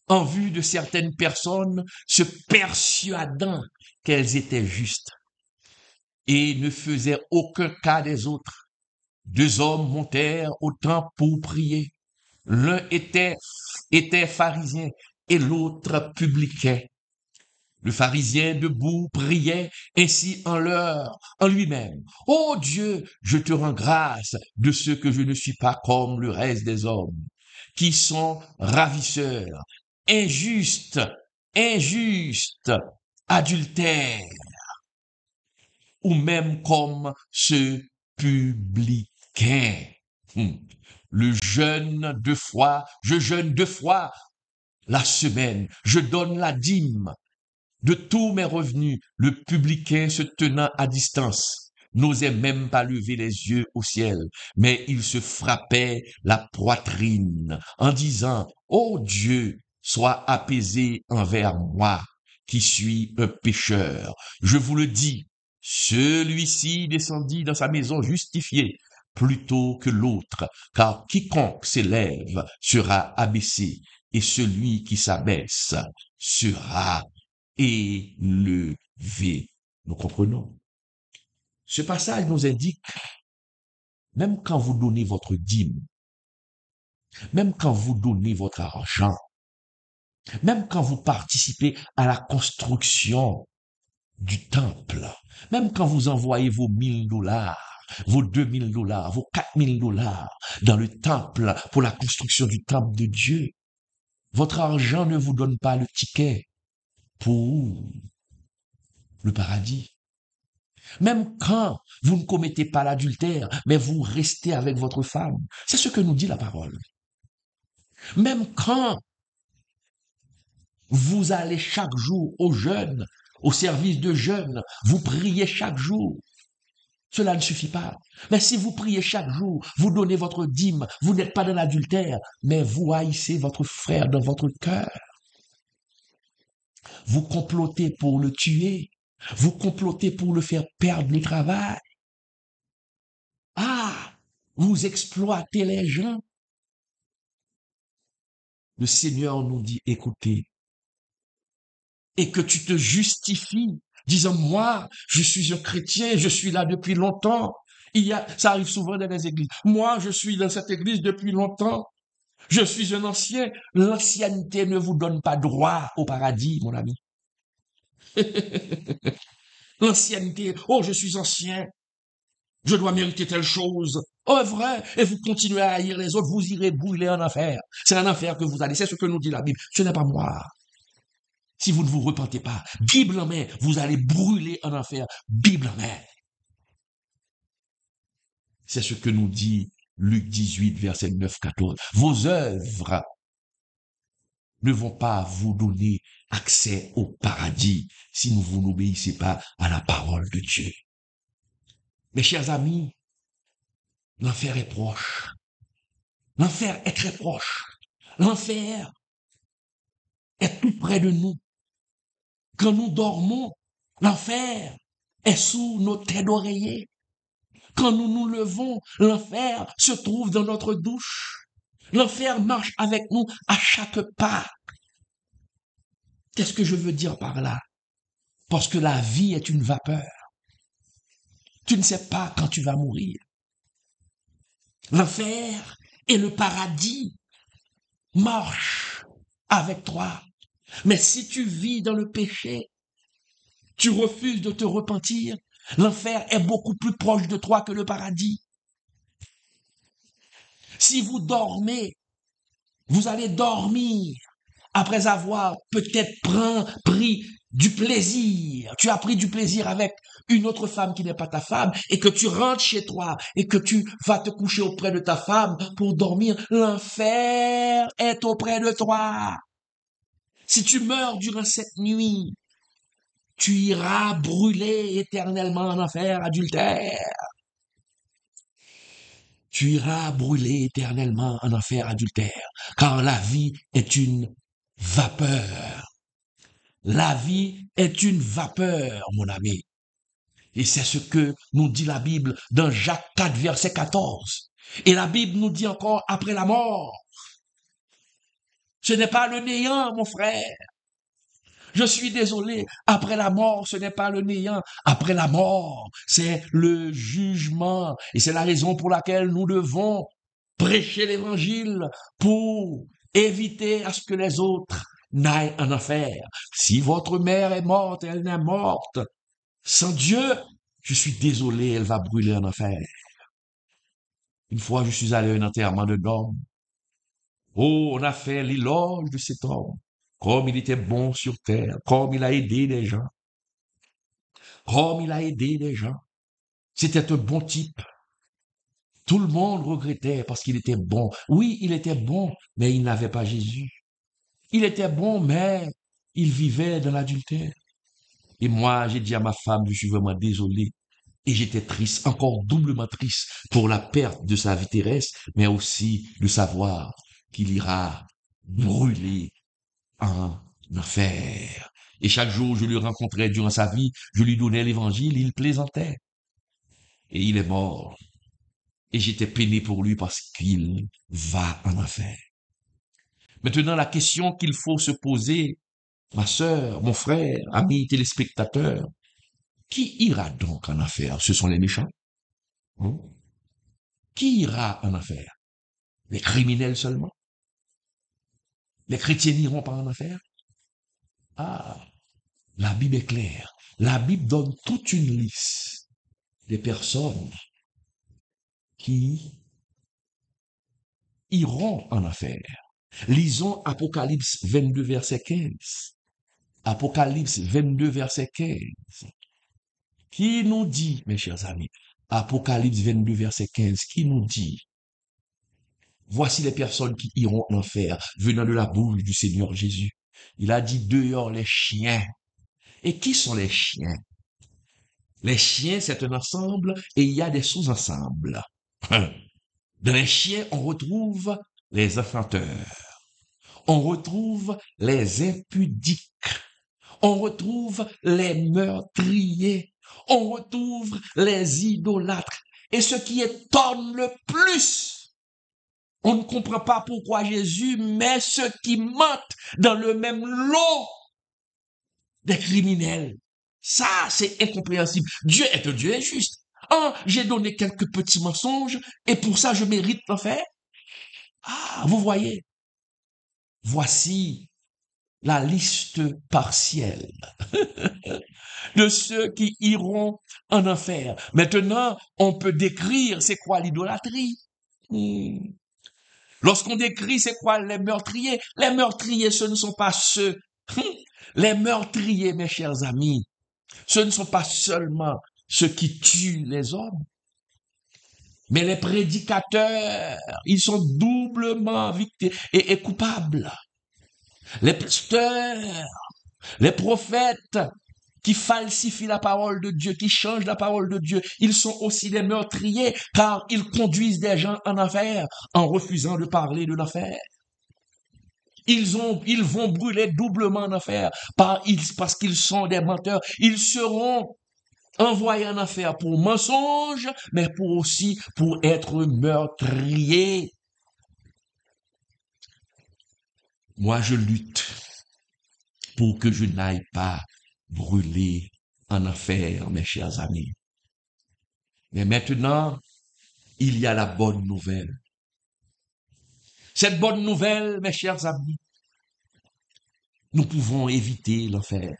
[SPEAKER 1] en vue de certaines personnes se persuadant qu'elles étaient justes et ne faisaient aucun cas des autres. Deux hommes montèrent au temple pour prier. L'un était pharisien et l'autre publicain. Le pharisien debout priait ainsi en lui-même. Ô Dieu, je te rends grâce de ce que je ne suis pas comme le reste des hommes, qui sont ravisseurs, injustes, adultères, ou même comme ce publicain. Je jeûne 2 fois la semaine, je donne la dîme de tous mes revenus. Le publicain, se tenant à distance, n'osait même pas lever les yeux au ciel, mais il se frappait la poitrine en disant, ô Dieu, sois apaisé envers moi, qui suis un pécheur. Je vous le dis, celui-ci descendit dans sa maison justifié plutôt que l'autre, car quiconque s'élève sera abaissé, et celui qui s'abaisse sera élevé. Nous comprenons. Ce passage nous indique, même quand vous donnez votre dîme, même quand vous donnez votre argent, même quand vous participez à la construction du temple, même quand vous envoyez vos $1000, vos $2000, vos $4000 dans le temple pour la construction du temple de Dieu, votre argent ne vous donne pas le ticket pour le paradis. Même quand vous ne commettez pas l'adultère, mais vous restez avec votre femme. C'est ce que nous dit la parole. Même quand vous allez chaque jour au jeûne, au service de jeûne, vous priez chaque jour. Cela ne suffit pas. Mais si vous priez chaque jour, vous donnez votre dîme, vous n'êtes pas dans l'adultère, mais vous haïssez votre frère dans votre cœur. Vous complotez pour le tuer. Vous complotez pour le faire perdre le travail. Ah, vous exploitez les gens. Le Seigneur nous dit, écoutez, et que tu te justifies, disant, moi, je suis un chrétien, je suis là depuis longtemps. Ça arrive souvent dans les églises. Moi, je suis dans cette église depuis longtemps. Je suis un ancien. L'ancienneté ne vous donne pas droit au paradis, mon ami. L'ancienneté, oh, je suis ancien. Je dois mériter telle chose. Oh, vrai. Et vous continuez à haïr les autres, vous irez brûler en enfer. C'est en enfer que vous allez. C'est ce que nous dit la Bible. Ce n'est pas moi. Si vous ne vous repentez pas, Bible en main, vous allez brûler en enfer. Bible en main. C'est ce que nous dit Luc 18, verset 9-14. Vos œuvres ne vont pas vous donner accès au paradis si vous n'obéissez pas à la parole de Dieu. Mes chers amis, l'enfer est proche. L'enfer est très proche. L'enfer est tout près de nous. Quand nous dormons, l'enfer est sous nos têtes d'oreiller. Quand nous nous levons, l'enfer se trouve dans notre douche. L'enfer marche avec nous à chaque pas. Qu'est-ce que je veux dire par là? Parce que la vie est une vapeur. Tu ne sais pas quand tu vas mourir. L'enfer et le paradis marchent avec toi. Mais si tu vis dans le péché, tu refuses de te repentir, l'enfer est beaucoup plus proche de toi que le paradis. Si vous dormez, vous allez dormir après avoir peut-être pris du plaisir. Tu as pris du plaisir avec une autre femme qui n'est pas ta femme et que tu rentres chez toi et que tu vas te coucher auprès de ta femme pour dormir. L'enfer est auprès de toi. Si tu meurs durant cette nuit, tu iras brûler éternellement en enfer adultère. Tu iras brûler éternellement en enfer adultère, car la vie est une vapeur. La vie est une vapeur, mon ami. Et c'est ce que nous dit la Bible dans Jacques 4, verset 14. Et la Bible nous dit encore après la mort. Ce n'est pas le néant, mon frère. Je suis désolé, après la mort, ce n'est pas le néant. Après la mort, c'est le jugement. Et c'est la raison pour laquelle nous devons prêcher l'évangile pour éviter à ce que les autres n'aillent en enfer. Si votre mère est morte, elle n'est morte. Sans Dieu, je suis désolé, elle va brûler en enfer. Une fois, je suis allé à un enterrement de homme. Oh, on a fait l'éloge de cet homme. Comme il était bon sur terre, comme il a aidé les gens, comme il a aidé les gens. C'était un bon type. Tout le monde regrettait parce qu'il était bon. Oui, il était bon, mais il n'avait pas Jésus. Il était bon, mais il vivait dans l'adultère. Et moi, j'ai dit à ma femme, je suis vraiment désolé. Et j'étais triste, encore doublement triste pour la perte de sa vie terrestre, mais aussi de savoir qu'il ira brûler en enfer. Et chaque jour, je le rencontrais durant sa vie, je lui donnais l'évangile, il plaisantait. Et il est mort. Et j'étais peiné pour lui parce qu'il va en enfer. Maintenant, la question qu'il faut se poser, ma sœur, mon frère, ami téléspectateur, qui ira donc en enfer? Ce sont les méchants. Hein? Qui ira en enfer? Les criminels seulement? Les chrétiens n'iront pas en enfer? Ah, la Bible est claire. La Bible donne toute une liste des personnes qui iront en enfer. Lisons Apocalypse 22, verset 15. Apocalypse 22, verset 15. Qui nous dit, mes chers amis, Apocalypse 22, verset 15, qui nous dit, voici les personnes qui iront en enfer, venant de la bouche du Seigneur Jésus. Il a dit dehors les chiens. Et qui sont les chiens? Les chiens, c'est un ensemble et il y a des sous-ensembles. Dans les chiens, on retrouve les enfanteurs. On retrouve les impudiques. On retrouve les meurtriers. On retrouve les idolâtres. Et ce qui étonne le plus, on ne comprend pas pourquoi Jésus met ceux qui mentent dans le même lot des criminels. Ça, c'est incompréhensible. Dieu est un Dieu injuste. Ah, j'ai donné quelques petits mensonges et pour ça, je mérite l'enfer. Ah, vous voyez, voici la liste partielle de ceux qui iront en enfer. Maintenant, on peut décrire c'est quoi l'idolâtrie. Lorsqu'on décrit c'est quoi les meurtriers, ce ne sont pas ceux. Les meurtriers, mes chers amis, ce ne sont pas seulement ceux qui tuent les hommes. Mais les prédicateurs, ils sont doublement victimes et coupables. Les pasteurs, les prophètes qui falsifient la parole de Dieu, qui changent la parole de Dieu, ils sont aussi des meurtriers car ils conduisent des gens en enfer en refusant de parler de l'enfer. Ils vont brûler doublement en enfer parce qu'ils sont des menteurs. Ils seront envoyés en enfer pour mensonge, mais aussi pour être meurtriers. Moi, je lutte pour que je n'aille pas brûler en enfer, mes chers amis. Mais maintenant, il y a la bonne nouvelle. Cette bonne nouvelle, mes chers amis, nous pouvons éviter l'enfer.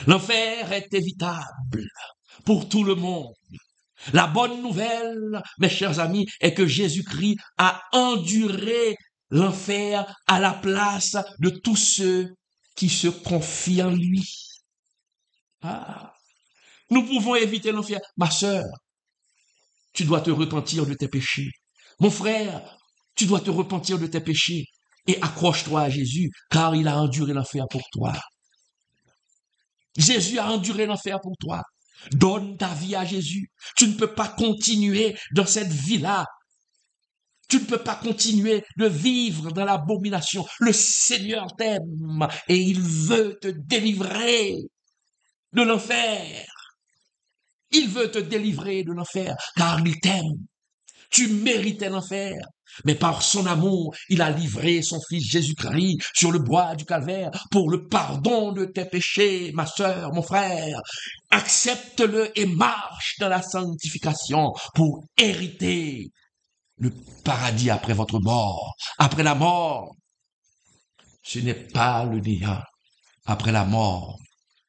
[SPEAKER 1] L'enfer est évitable pour tout le monde. La bonne nouvelle, mes chers amis, est que Jésus-Christ a enduré l'enfer à la place de tous ceux qui se confient en lui. Ah, nous pouvons éviter l'enfer. Ma sœur, tu dois te repentir de tes péchés. Mon frère, tu dois te repentir de tes péchés et accroche-toi à Jésus, car il a enduré l'enfer pour toi. Jésus a enduré l'enfer pour toi. Donne ta vie à Jésus. Tu ne peux pas continuer dans cette vie-là. Tu ne peux pas continuer de vivre dans l'abomination. Le Seigneur t'aime et il veut te délivrer de l'enfer. Il veut te délivrer de l'enfer car il t'aime. Tu méritais l'enfer, mais par son amour, il a livré son fils Jésus-Christ sur le bois du calvaire pour le pardon de tes péchés, ma sœur, mon frère. Accepte-le et marche dans la sanctification pour hériter le paradis après votre mort. Après la mort, ce n'est pas le néant. Après la mort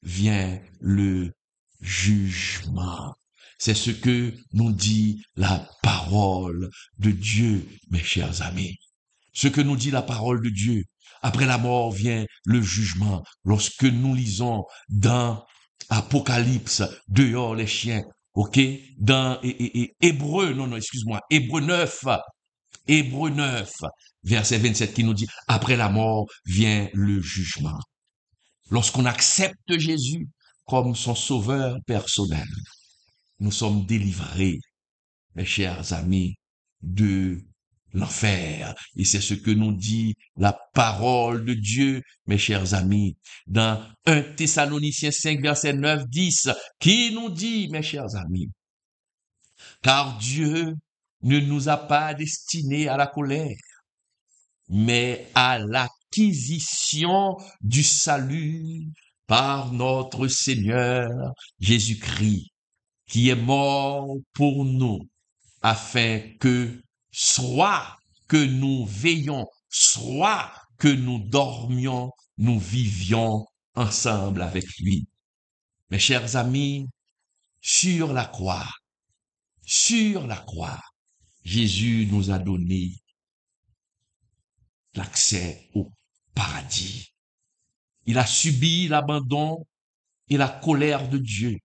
[SPEAKER 1] vient le jugement. C'est ce que nous dit la parole de Dieu, mes chers amis. Ce que nous dit la parole de Dieu. Après la mort vient le jugement. Lorsque nous lisons dans Apocalypse, dehors les chiens, ok? Dans Hébreu, Hébreu 9, verset 27 qui nous dit, après la mort vient le jugement. Lorsqu'on accepte Jésus comme son sauveur personnel, nous sommes délivrés, mes chers amis, de l'enfer. Et c'est ce que nous dit la parole de Dieu, mes chers amis, dans 1 Thessaloniciens 5, verset 9, 10, qui nous dit, mes chers amis, car Dieu ne nous a pas destinés à la colère, mais à l'acquisition du salut par notre Seigneur Jésus-Christ, qui est mort pour nous, afin que soit que nous veillions, soit que nous dormions, nous vivions ensemble avec lui. Mes chers amis, sur la croix, Jésus nous a donné l'accès au paradis. Il a subi l'abandon et la colère de Dieu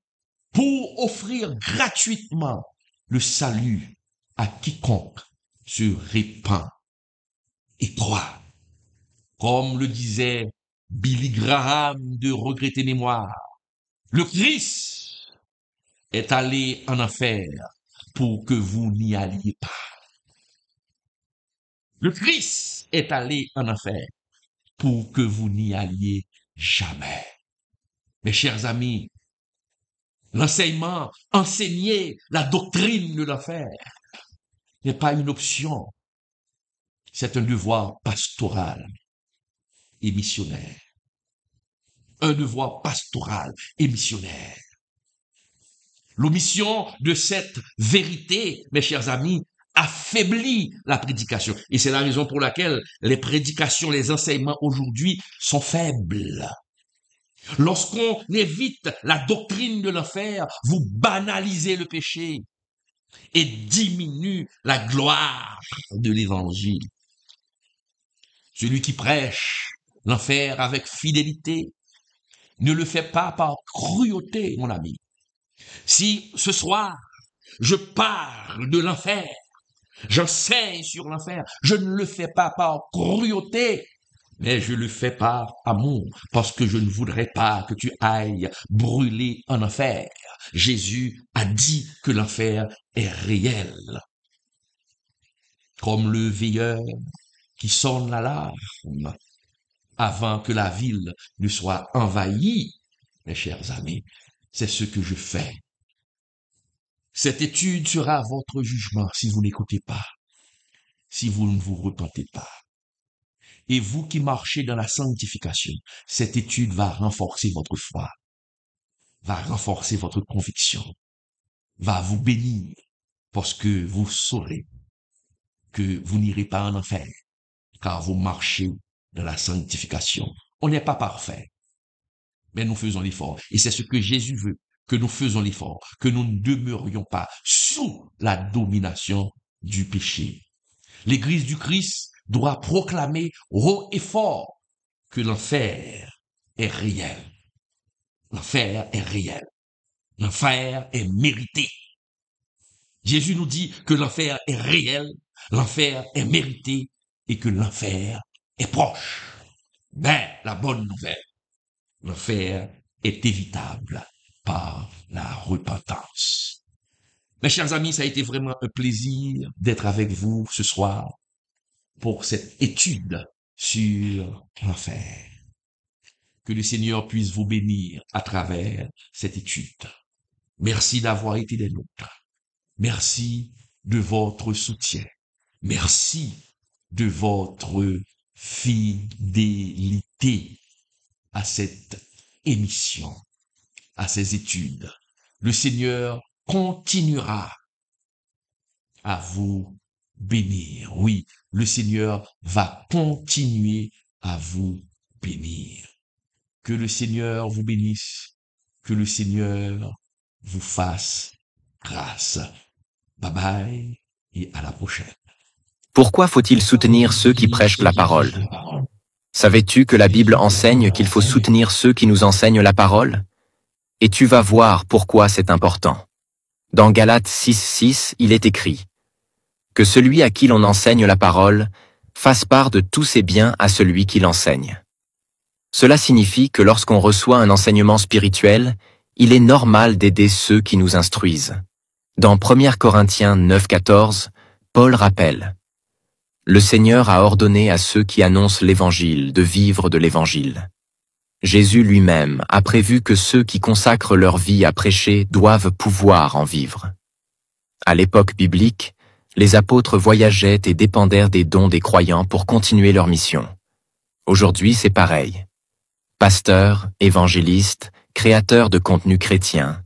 [SPEAKER 1] pour offrir gratuitement le salut à quiconque se répand et croit. Comme le disait Billy Graham de Regretter Mémoire, le Christ est allé en enfer pour que vous n'y alliez pas. Le Christ est allé en enfer pour que vous n'y alliez jamais. Mes chers amis, l'enseignement, enseigner la doctrine de l'enfer n'est pas une option. C'est un devoir pastoral et missionnaire. Un devoir pastoral et missionnaire. L'omission de cette vérité, mes chers amis, affaiblit la prédication. Et c'est la raison pour laquelle les prédications, les enseignements aujourd'hui sont faibles. Lorsqu'on évite la doctrine de l'enfer, vous banalisez le péché et diminue la gloire de l'évangile. Celui qui prêche l'enfer avec fidélité ne le fait pas par cruauté, mon ami. Si ce soir, Je parle de l'enfer. J'enseigne sur l'enfer. Je ne le fais pas par cruauté, mais je le fais par amour, parce que je ne voudrais pas que tu ailles brûler en enfer. Jésus a dit que l'enfer est réel. Comme le veilleur qui sonne l'alarme avant que la ville ne soit envahie, mes chers amis, c'est ce que je fais. Cette étude sera votre jugement si vous n'écoutez pas, si vous ne vous repentez pas. Et vous qui marchez dans la sanctification, cette étude va renforcer votre foi, va renforcer votre conviction, va vous bénir, parce que vous saurez que vous n'irez pas en enfer, car vous marchez dans la sanctification. On n'est pas parfait, mais nous faisons l'effort. Et c'est ce que Jésus veut, que nous faisons l'effort, que nous ne demeurions pas sous la domination du péché. L'Église du Christ doit proclamer haut et fort que l'enfer est réel. L'enfer est réel. L'enfer est mérité. Jésus nous dit que l'enfer est réel, l'enfer est mérité et que l'enfer est proche. Mais la bonne nouvelle, l'enfer est évitable par la repentance. Mes chers amis, ça a été vraiment un plaisir d'être avec vous ce soir pour cette étude sur l'enfer. Que le Seigneur puisse vous bénir à travers cette étude. Merci d'avoir été des nôtres. Merci de votre soutien. Merci de votre fidélité à cette émission, à ces études. Le Seigneur continuera à vous bénir. Oui, le Seigneur va continuer à vous bénir. Que le Seigneur vous bénisse. Que le Seigneur vous fasse grâce. Bye bye et à la prochaine.
[SPEAKER 2] Pourquoi faut-il soutenir ceux qui prêchent la parole? Savais-tu que la Bible enseigne qu'il faut soutenir ceux qui nous enseignent la parole? Et tu vas voir pourquoi c'est important. Dans Galates 6:6, il est écrit « Que celui à qui l'on enseigne la parole fasse part de tous ses biens à celui qui l'enseigne. » Cela signifie que lorsqu'on reçoit un enseignement spirituel, il est normal d'aider ceux qui nous instruisent. Dans 1 Corinthiens 9:14, Paul rappelle « Le Seigneur a ordonné à ceux qui annoncent l'Évangile de vivre de l'Évangile. » Jésus lui-même a prévu que ceux qui consacrent leur vie à prêcher doivent pouvoir en vivre. À l'époque biblique, les apôtres voyageaient et dépendèrent des dons des croyants pour continuer leur mission. Aujourd'hui, c'est pareil. Pasteurs, évangélistes, créateurs de contenu chrétien.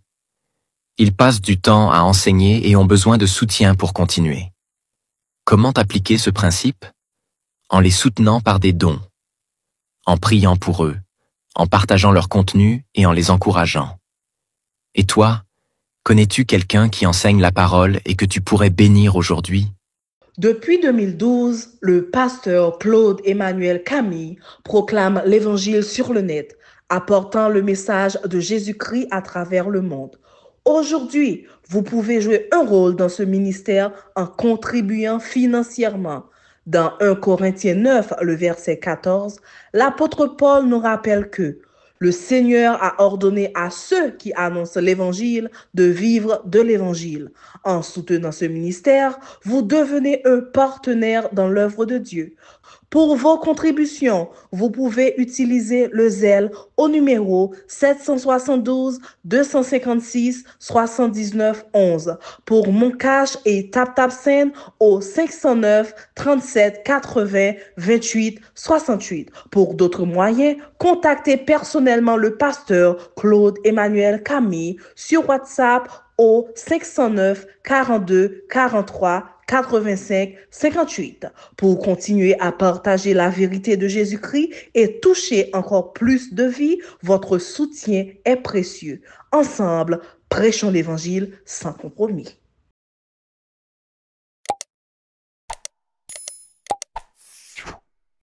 [SPEAKER 2] Ils passent du temps à enseigner et ont besoin de soutien pour continuer. Comment appliquer ce principe? En les soutenant par des dons, en priant pour eux, en partageant leur contenu et en les encourageant. Et toi, connais-tu quelqu'un qui enseigne la parole et que tu pourrais bénir aujourd'hui?
[SPEAKER 3] Depuis 2012, le pasteur Claude Emmanuel Camille proclame l'Évangile sur le net, apportant le message de Jésus-Christ à travers le monde. Aujourd'hui, vous pouvez jouer un rôle dans ce ministère en contribuant financièrement. Dans 1 Corinthiens 9, le verset 14, l'apôtre Paul nous rappelle que le Seigneur a ordonné à ceux qui annoncent l'Évangile de vivre de l'Évangile. En soutenant ce ministère, vous devenez un partenaire dans l'œuvre de Dieu. Pour vos contributions, vous pouvez utiliser le zèle au numéro 772 256 79 11. Pour Moncash et TapTapSend au 509 37 80 28 68. Pour d'autres moyens, contactez personnellement le pasteur Claude Emmanuel Camille sur WhatsApp au 509 42 43 85 58 pour continuer à partager la vérité de Jésus-Christ et toucher encore plus de vies. Votre soutien est précieux. Ensemble, prêchons l'Évangile sans compromis.